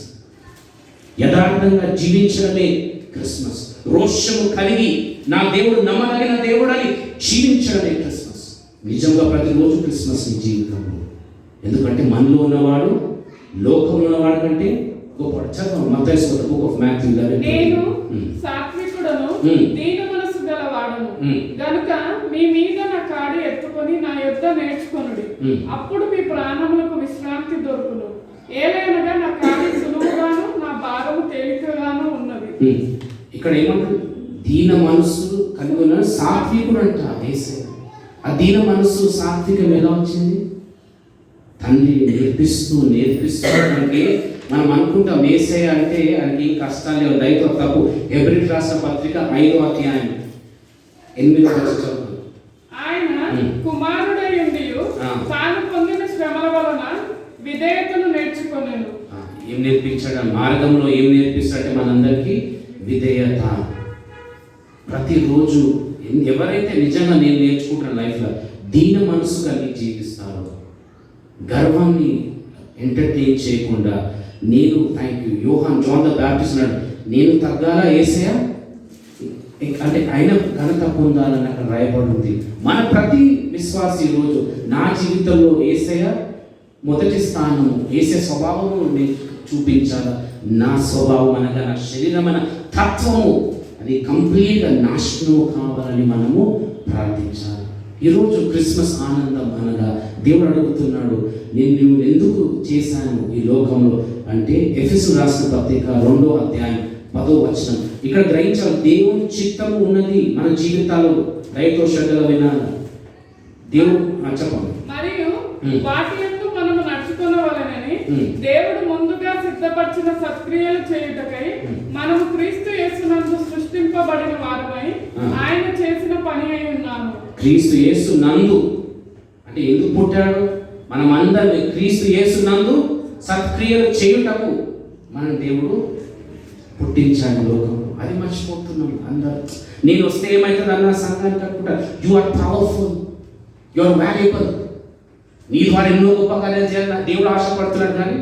యథార్థంగా జీవించడమే క్రిస్మస్. రోషము కలిగి నా దేవుడు నమ్మదగిన దేవుడని జీవించడమే క్రిస్మస్. నిజంగా ప్రతిరోజు క్రిస్మస్ నీ జీవితంలో. ఎందుకంటే మనలో ఉన్నవాడు లోకంలో ఉన్నవాడు కంటే గొప్పవాడు. చదవండి మత్తయి సువార్త బుక్ ఆఫ్ మాథ్యూ 11. నేను సాత్వికుడను, దీన మనసు గలవాడను గనుక మీ మీద నా కాడి ఎత్తుకొని నా యొద్ద నేర్చుకొనుడి, అప్పుడు మీ ప్రాణములకు విశ్రాంతి దొరుకును. ఏలైనగా నా కాడి సులువుగాను నా భారము తేలికగాను ఉన్నది. ఇక్కడ ఏమంటారు? దీన మనసు కలిగి ఉన్న సాత్వికుడు అంట యేసయ్య. ఆ దీన మనసు సాత్వికం ఎలా వచ్చింది? తండ్రి నేర్పిస్తూ అంటే మనం అనుకుంటాం యేసయ్య అంటే ఆయనకి ఏం కష్టాలు లేవు, దయతో తప్పు. హెబ్రీ రాసిన పత్రిక 5వ అధ్యాయం 8వ వచనం. ఆయన కుమారుడై ఉండియు తాను పొందిన శ్రమల వలన విధేయతను నేర్చుకొనెను. ఏం నేర్పించాడు? మార్గంలో ఏం నేర్పిస్తాడంటే మనందరికీ విధేయత. ప్రతిరోజు ఎవరైతే నిజంగా నేను నేర్చుకుంటాను లైఫ్లో దీన మనసు కలిగి జీవిస్తారో, గర్వాన్ని ఎంటర్టైన్ చేయకుండా, నేను జాన్ ద బ్యాప్టిస్ట్ అన్నాడు, నేను తగ్గాల యేసయ్య అంటే ఆయన ఘనత పొందాలని అక్కడ రాయబడి ఉంది. మన ప్రతి విశ్వాసి ఈరోజు నా జీవితంలో యేసయ్య మొదటి స్థానము, యేసయ్య స్వభావము నేను చూపించాలా. నా స్వభావం అనగా నా శరీరమైన తత్వము అది కంప్లీట్గా నాశనం కావాలని మనము ప్రార్థించాలి. ఈరోజు క్రిస్మస్ ఆనందం అనగా దేవుడు అడుగుతున్నాడు, నేను ఎందుకు చేశాను ఈ లోకంలో అంటే ఎఫెసు రాసిన పత్రిక 2వ అధ్యాయం 10వ వచనం. ఇక్కడ గ్రహించాలి, దేవుని చిత్తము ఉన్నది మన జీవితాల్లో. దయతో శ్రద్ధగా వినాలి. దేవుడు చెప్పండి. మరియు వాటి యందు మనము నడుచుకొనవలెనని దేవుడు ముందుగా సిద్ధపరిచిన సత్క్రియలు చేయుటకై మనము క్రీస్తు యేసునందు సృష్టింపబడిన వారమై ఆయన చేసిన పని అయి ఉన్నాము. క్రీస్తు యేసు నందు అంటే ఎందుకు పుట్టాడు? మనం అందరినీ క్రీస్తు యేసు నందు సత్క్రియలు చేయుటకు మన దేవుడు పుట్టించాడు లోకంలో. అది మర్చిపోతున్నాం అందరూ. నేను వస్తే ఏమవుతుంది అన్న సంఘానికి అనుకుంటా, you are powerful, you are valuable, నీ ద్వారా ఎన్నో గొప్ప కార్యాలు చేయాలని దేవుడు ఆశపడుతున్నాడు. కానీ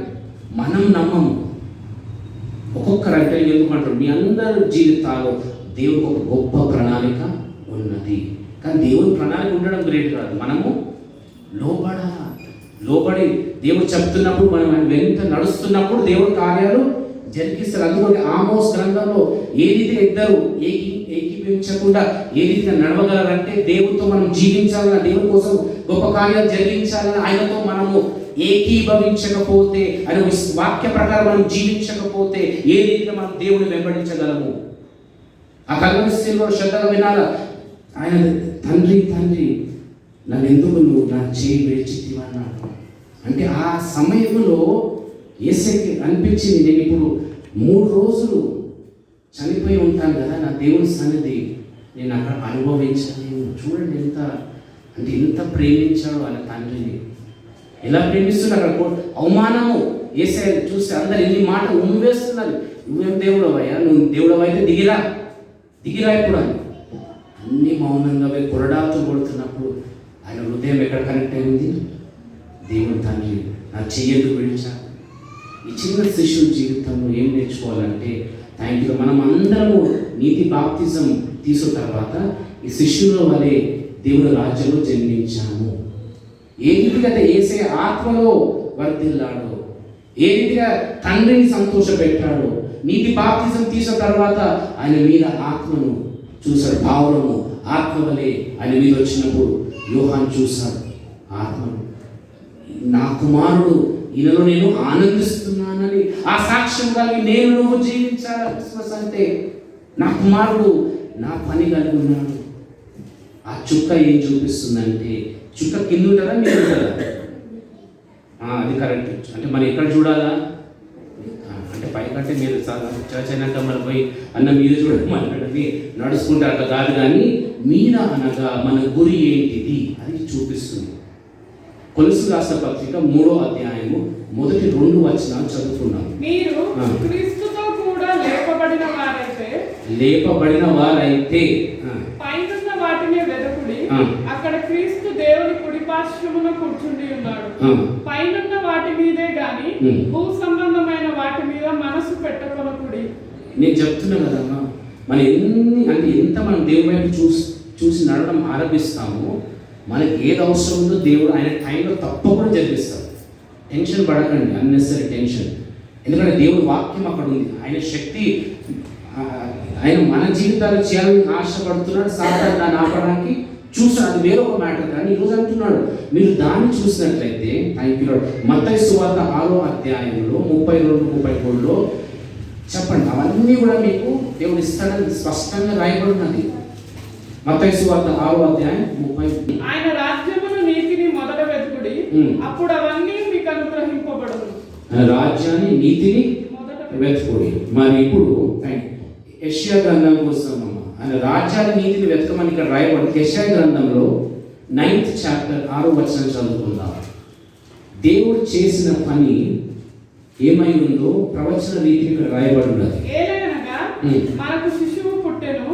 మనం నమ్మము. ఒక్కొక్కరు అంటే ఎందుకంటారు, మీ అందరి జీవితాల్లో దేవుడికి ఒక గొప్ప ప్రణాళిక ఉన్నది. కానీ దేవుని ప్రణాళిక ఉండడం గ్రేట్ కాదు, మనము లోబడి దేవుడు చెప్తున్నప్పుడు మనం వెంట నడుస్తున్నప్పుడు దేవుడి కార్యాలు జరిగిస్తారు. అందుకని ఆమోస్ గ్రంథంలో ఏ రీతిగా ఇద్దరు ఏకీభవించకుండా ఏ రీతిగా నడవగలరంటే, దేవుడితో మనం జీవించాలన్న, దేవుడి కోసం గొప్ప కార్యాలు జరిగించాలని ఆయనతో మనము ఏకీభవించకపోతే, ఆయన వాక్య ప్రకారం మనం జీవించకపోతే ఏ రీతిగా మనం దేవుడిని వెంబడించగలము? ఆ కల్వరి శిలువలో శ్రద్ధగా వినాల. ఆయన తండ్రి నన్ను ఎందుకు నువ్వు నా చేయి విడిచితివి అన్నాడు. అంటే ఆ సమయంలో యేసయ్యకి అనిపించింది, నేను ఇప్పుడు 3 రోజులు చనిపోయి ఉంటాను కదా, నా దేవుని సన్నిధి నేను అక్కడ అనుభవించలేను. చూడండి ఎంత ప్రేమించాడు వాళ్ళ తండ్రిని, ఎలా ప్రేమిస్తున్నాడు. అక్కడ అవమానము యేసయ్య చూస్తే అందరు ఎన్ని మాట ఉమ్మివేస్తున్నారు. నువ్వేం దేవుడవయ్యా, నువ్వు దేవుడవైతే దిగిరా ఇప్పుడు అని అన్ని మౌనంగా కొరడాతో కొడుతున్నప్పుడు ఆయన హృదయం ఎక్కడ కనెక్ట్ అయింది? దేవుని తండ్రి నా చెయ్యదు విడిచాను. ఈ చిన్న శిష్యుల జీవితంలో ఏం నేర్చుకోవాలంటే, మనం అందరము నీతి బాప్తిజం తీసుకున్న తర్వాత ఈ శిష్యుల వలె దేవుని రాజ్యంలో జన్మించాము. ఏ రీతిగా యేసయ్య ఆత్మలో వర్ధిల్లాడో, ఏ రీతిగా తండ్రిని సంతోషపెట్టాడో, నీతి బాప్తిజం తీసుకున్న తర్వాత ఆయన మీద ఆత్మను చూశాడు. భావనము ఆత్మ వలె ఆయన మీద వచ్చినప్పుడు యోహాను చూశాడు ఆత్మను. నా కుమారుడు ఈయనలో నేను ఆనందిస్తున్నానని ఆ సాక్ష్యం కలిగి నువ్వు జీవించాలి. క్రిస్మస్ అంటే నా కుమారుడు నా పని కలిగి ఉన్నాడు, ఆ చుక్క ఏం చూపిస్తుందంటే చుక్క కింద ఉంటుందా మీద ఉంటుందా? అది కరెక్ట్. అంటే మనం ఎక్కడ చూడాలా? అంటే పైకంటే మీరు చర్చ అయినాక మనం పోయి అన్న మీద చూడమని నడుచుకుంటే అట్లా కాదు, కానీ మీద అనగా మన గురి ఏంటిది అది చూపిస్తుంది. కొలస్సీయులకు రాసిన పత్రిక 3వ అధ్యాయము మొదటి 2 వచనాలు చదువుకున్నాం. మీరు క్రీస్తుతో కూడా లేపబడిన వారైతే పైనున్న వాటిని వెదకుడి, అక్కడ క్రీస్తు దేవుని కుడి పార్శ్వమున కూర్చుండి ఉన్నాడు. పైనున్న వాటి మీదే గాని భూ సంబంధమైన వాటి మీద మనసు పెట్టకొనకుడి. నేను చెప్తున్నా కదమ్మా, మనం ఎంత మనం దేవుని వైపు చూసి నడవడం ఆరంభిస్తామో మనకి ఏది అవసరం ఉందో దేవుడు ఆయన టైంలో తప్పకుండా జరిపిస్తాడు. టెన్షన్ పడకండి, అన్నెసరీ టెన్షన్. ఎందుకంటే దేవుడి వాక్యం అక్కడ ఉంది, ఆయన శక్తి, ఆయన మన జీవితాలు చేయాలని ఆశపడుతున్నాడు. సాధారణ దాన్ని ఆపడానికి చూసాడు, అది వేరొక మ్యాటర్. కానీ ఈరోజు అంటున్నాడు మీరు దాన్ని చూసినట్లయితే మత్తయి సువార్త 6వ అధ్యాయంలో 32-33 చెప్పండి, అవన్నీ కూడా మీకు దేవుడు ఇస్తాడని స్పష్టంగా రాయబడినది. మత్తయి సువార్త 6వ అధ్యాయం 30. ఆయన రాజ్యమును నీతిని మొదట వెతుకుడి, అప్పుడు అవన్నీ మీకు అనుగ్రహింపబడును. రాజ్యాన్ని నీతిని వెతుకుడి. మరి ఇప్పుడు యెషయా గ్రంథం కోసం ఆయన రాజ్యాన్ని నీతిని వెతకమని ఇక్కడ రాయబడి యెషయా గ్రంథంలో 9th చాప్టర్ 6వ వచనం చదువుకుందాం. దేవుడు చేసిన పని ఏమై ఉందో ప్రవచన రీతిని ఇక్కడ రాయబడి ఉన్నది. ఏలయనగా మనకు శిశువు పుట్టెను,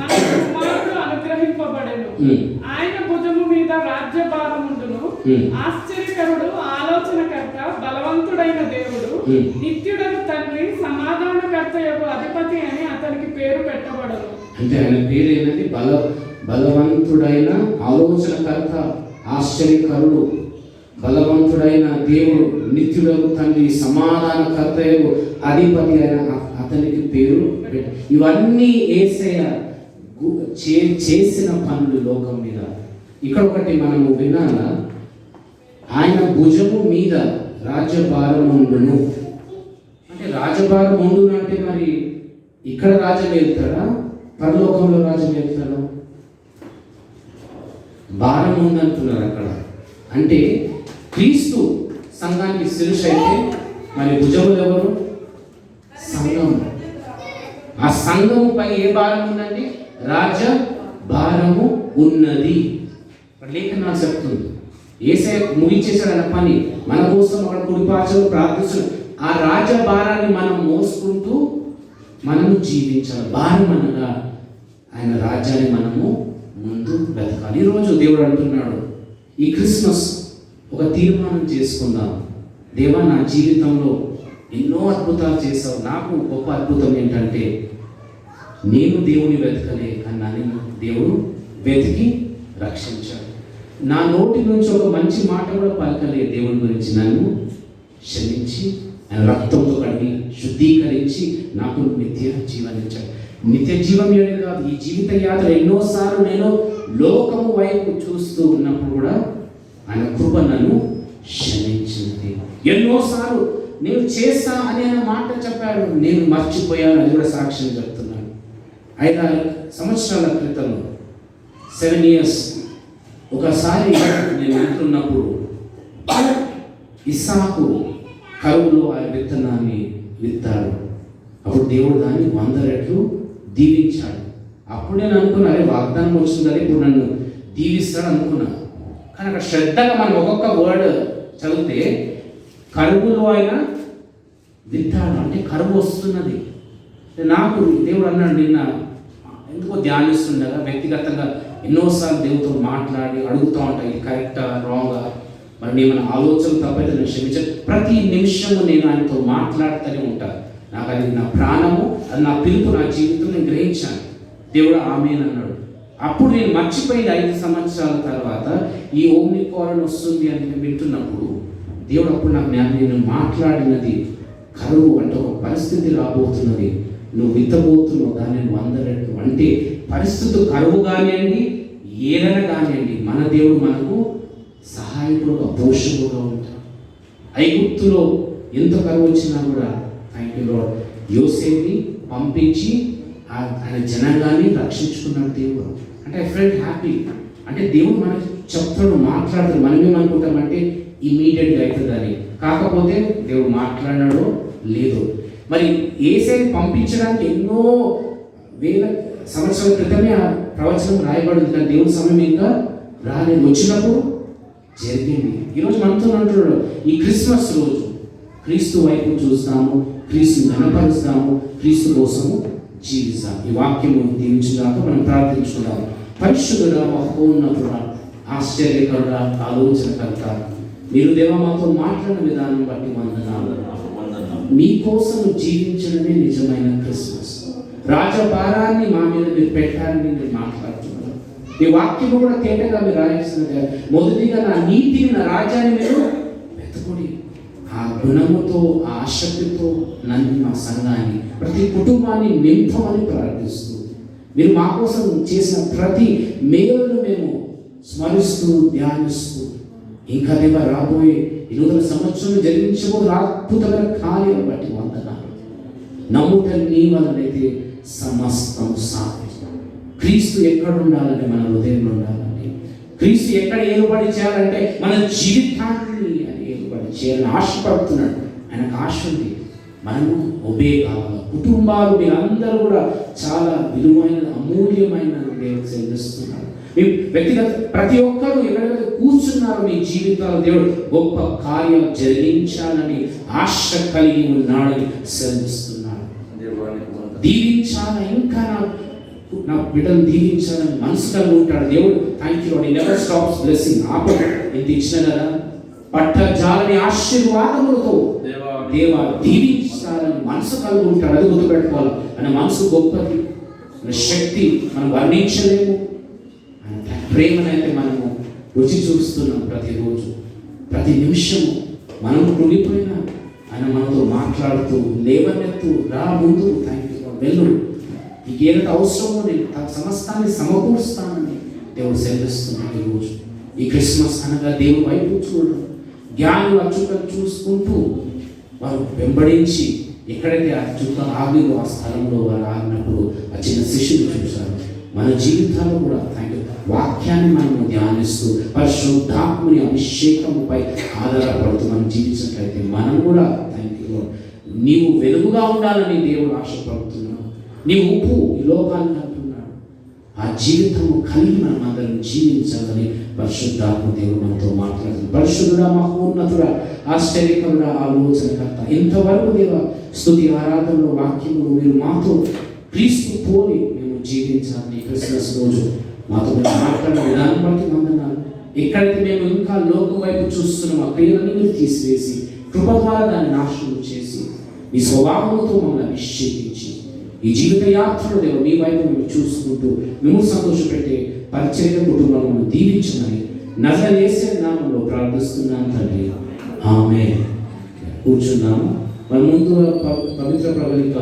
మనకు కుమారుడు అనుగ్రహింపబడెను, ఆయన భుజము మీద రాజ్యభారముండును. ఆశ్చర్యకరుడు, ఆలోచనకర్త, బలవంతుడైన దేవుడు, నిత్యుడకు తండ్రి, సమాధానకర్తయగు అధిపతి అని అతనికి పేరు పెట్టబడను. అంటే ఆయన పేరు ఏంటంటే బలవంతుడైన ఆలోచనకర్త, ఆశ్చర్యకరుడు, బలవంతుడైన దేవుడు, నిత్యుడకు తండ్రి, సమాధానకర్తయగు అధిపతి అయిన అతనికి పేరు. ఇవన్నీ యేసయ్య చేసిన పనులు లోకం మీద. ఇక్కడ ఒకటి మనము వినాలా, ఆయన భుజము మీద రాజ్యభారం ఉండును. అంటే రాజ్యభారం ఉండును అంటే మరి ఇక్కడ రాజ్యం వెళ్తాడా, పరలోకంలో రాజ్యం వెళ్తాడా? భారం ఉందంటున్నారు అక్కడ. అంటే క్రీస్తు సంఘానికి శిరస్సు అయితే మరి భుజములు ఎవరు? సంఘం. ఆ సంఘముపై ఏ భారం ఉందండి? రాజ భారము ఉన్నది. లేఖనాలు చెప్తుంది. యేసయ్య ముగించేశాడు అన్న పని, మన కోసం అక్కడ కుడిపార్శ్వలో ప్రార్థిస్తున్నాడు. ఆ రాజ భారాన్ని మనం మోసుకుంటూ మనము జీవించాలి. భారం అనగా ఆయన రాజ్యాన్ని మనము ముందు వెతకాలి. ఈరోజు దేవుడు అంటున్నాడు, ఈ క్రిస్మస్ ఒక తీర్మానం చేసుకుందాం. దేవా, నా జీవితంలో ఎన్నో అద్భుతాలు చేశావు. నాకు గొప్ప అద్భుతం ఏంటంటే నేను దేవుని వెతకలే కన్నా దేవుడు వెతికి రక్షించాడు. నా నోటి నుంచి ఒక మంచి మాట కూడా పలకలే దేవుని గురించి. నన్ను క్షమించి ఆయన రక్తంతో కడిగి శుద్ధీకరించి నాకు నిత్య జీవాన్ని ఇచ్చాడు. నిత్య జీవం ఏడే కాదు, ఈ జీవిత యాత్ర ఎన్నోసార్లు నేను లోకము వైపు చూస్తూ ఉన్నప్పుడు కూడా ఆయన కృప నన్ను క్షమించింది. ఎన్నోసార్లు నేను చేస్తా అని ఆయన మాట చెప్పాడు, నేను మర్చిపోయాను. అది కూడా సాక్ష్యం చెప్తున్నాను. 5-6 సంవత్సరాల క్రితం 7 years ఒకసారి నేను వెళ్తున్నప్పుడు ఇస్సాకు కరువులో ఆ విత్తనాన్ని విత్తాడు. అప్పుడు దేవుడు దాన్ని 100 రెట్లు దీవించాడు. అప్పుడు నేను అనుకున్నా, అరే వాగ్దానం వచ్చింది, అదే ఇప్పుడు నన్ను దీవిస్తాడు అనుకున్నా. కానీ అక్కడ శ్రద్ధగా మనం ఒక్కొక్క వర్డ్ చదివితే కరువులో ఆయన విత్తాడు అంటే కరువు వస్తున్నది. నాకు దేవుడు అన్నాడు, నిన్న ఎందుకో ధ్యానిస్తుండగా వ్యక్తిగతంగా ఎన్నోసార్లు దేవుడితో మాట్లాడి అడుగుతూ ఉంటాయి, ఇది కరెక్టా రాంగా, మరి నేను మన ఆలోచన తప్పైతే నేను క్షమించాను. ప్రతి నిమిషము నేను ఆయనతో మాట్లాడుతూనే ఉంటాను. నాకు అది నా ప్రాణము, అది నా పిలుపు, నా జీవితం నేను గ్రహించాను. దేవుడు ఆమేన్ అన్నాడు. అప్పుడు నేను మర్చిపోయింది. 5 సంవత్సరాల తర్వాత ఈ ఓమ్నికాన్ వస్తుంది అని నేను వింటున్నప్పుడు దేవుడు అప్పుడు నాకు నేను మాట్లాడినది కరువు అంటే ఒక పరిస్థితి రాబోతున్నది, నువ్వు విత్తబోతున్నావు దాన్ని 100 రెట్లు. అంటే పరిస్థితి కరువు కానివ్వండి, ఏదైనా కానివ్వండి, మన దేవుడు మనకు సహాయకుడుగా పోషకుడుగా ఉంటాడు. ఐగుప్తులో ఎంత కరువు వచ్చినా కూడా థ్యాంక్ యూ లార్డ్, యోసేపుని పంపించి ఆయన జనాంగాన్ని రక్షించుకున్నాడు దేవుడు. అంటే ఐ ఫెల్ట్ హ్యాపీ. అంటే దేవుడు మనకి చెప్తాడు, మాట్లాడతాడు. మనం ఏమనుకుంటామంటే ఇమీడియట్గా అవుతుందని. కాకపోతే దేవుడు మాట్లాడినాడో లేదో. మరి యేసయ్యని పంపించడానికి ఎన్నో వేల సంవత్సరాల క్రితమే ఆ ప్రవచనం రాయబడింది, కానీ దేవుని సమయం ఇంకా రాలేదు. వచ్చినప్పుడు జరిగింది. ఈరోజు మనతో అంటున్నాడు, ఈ క్రిస్మస్ రోజు క్రీస్తు వైపు చూస్తాము, క్రీస్తు కనపరుస్తాము, క్రీస్తు కోసము జీవిస్తాం. ఈ వాక్యము దీవించుగాక. మనం ప్రార్థించుకుందాం. పరిశుద్ధుడా, మహోన్నతుడా, ఆశ్చర్యకరుడా, ఆలోచనకర్త, మీరు దేవ మాతో మాట్లాడిన విధానం బట్టి వందనాలు. మీకోసం జీవించడమే నిజమైన క్రిస్మస్. రాజభారాన్ని మా మీద మీరు పెట్టాలని మీరు మాట్లాడుతున్నారు. మీ వాక్యం కూడా తేటగా మీరు రాయాల్సినది. మొదటిగా నా నీతిని, నా రాజ్యాన్ని మీరు వెతుకుడి. ఆ గుణముతో, ఆ ఆసక్తితో నన్ను, మా సంఘాన్ని, ప్రతి కుటుంబాన్ని నింపమని ప్రార్థిస్తూ, మీరు మా కోసం చేసిన ప్రతి మేలును మేము స్మరిస్తూ ధ్యానిస్తూ, ఇంకా దేవ రాబోయే 20 సంవత్సరాలు జరిగించబోదు అద్భుతమైన కార్యాలు బట్టి వందనాలు. నమ్ముట నీ వలనైతే సమస్తం సాధ్యం. క్రీస్తు ఎక్కడ ఉండాలని మన హృదయంలో ఉండాలని, క్రీస్తు ఎక్కడ ఏలుబడి చేయాలంటే మన జీవితాన్ని ఏలుబడి చేయాలని ఆశపడుతున్నాడు. ఆయనకు ఆశ ఉంది. మనము ఒబే కావాలి. కుటుంబాలు మీరందరూ కూడా చాలా విలువైన, అమూల్యమైన దేవుడు చెల్లిస్తున్నారు. మీ వ్యక్తిగత ప్రతి ఒక్కరూ ఎక్కడైతే కూర్చున్నారో మీ జీవితాలు దేవుడు గొప్ప కార్యం జరిగించాలని ఆశ కలిగి ఉన్నాడని సెలవిస్తున్నాడు. దీవించాలని, ఇంకా నా బిడ్డను దీవించాలని మనసు కలిగి ఉంటాడు దేవుడు. Thank you lord, never stops blessing. ఆపద ఇంత ఇచ్చిన కదా, పట్టజాలని ఆశీర్వాదములతో దేవా దీవించాలని మనసు కలిగి ఉంటాడు. అది గుర్తుపెట్టుకోవాలి. ఆయన మనసు గొప్పది, శక్తి మనం వర్ణించలేము. ప్రేమనైతే మనము రుచి చూస్తున్నాం. ప్రతిరోజు, ప్రతి నిమిషము మనం కృంగిపోయినా ఆయన మనతో మాట్లాడుతూ, లేవనెత్తు, రా ముందు, థ్యాంక్ యూ, వెళ్ళు, నీకు ఏదైతే అవసరమో నేను సమస్తాన్ని సమకూరుస్తానని దేవుడు సెలవిస్తున్నాడు. ఈరోజు ఈ క్రిస్మస్ అనగా దేవుడు వైపు చూడడం, జ్ఞానులు అచ్చుకలు చూసుకుంటూ వారు వెంబడించి ఎక్కడైతే ఆ చుక్క ఆగిలో ఆ స్థలంలో వారు ఆగినప్పుడు ఆ చిన్న శిష్యులు చూశారు. మన జీవితాల్లో కూడా థ్యాంక్ యూ, వాక్యాన్ని మనము ధ్యానిస్తూ పరిశుద్ధాత్మని అభిషేకముపై ఆధారపడుతూ మనం జీవించినట్లయితే మనం కూడా థ్యాంక్ యూ, నీవు వెలుగుగా ఉండాలని దేవుడు ఆశపడుతున్నాడు. నీవు ఉప్పు ఈ లోకాన్ని అంటున్నాడు. ఆ జీవితము కలిగి మనం అందరం జీవించాలని పరిశుద్ధాత్మ దేవుడు మనతో మాట్లాడుతుంది. పరిశుద్ధుడా, మహోన్నతుడా, ఆశ్చర్యకరుడా, ఆలోచనకర్త, ఇంతవరకు దేవ స్తుతి ఆరాధనలో వాక్యములు మీరు మాతో క్రీస్తు పోలి మేము జీవించాలని క్రిస్మస్ రోజు మాతో మాట్లాడిన విధానం బట్టి వందనాలు. ఎక్కడైతే మేము ఇంకా లోకం వైపు చూస్తున్నాం ఆ క్రియలన్నీ మీరు తీసివేసి కృప ద్వారా దాన్ని నాశనం చేసి మీ స్వభావంతో మమ్మల్ని అభిషేకించి ఈ జీవిత యాత్రలో దేవ మీ వైపు మేము చూసుకుంటూ మేము సంతోషపెట్టే పరిచర్య కుటుంబాలను దీవించమని నజరేసే నామంలో ప్రార్థిస్తున్నాను తండ్రి, ఆమేన్. కూర్చున్నాము. మన ముందు పవిత్ర ప్రవళిక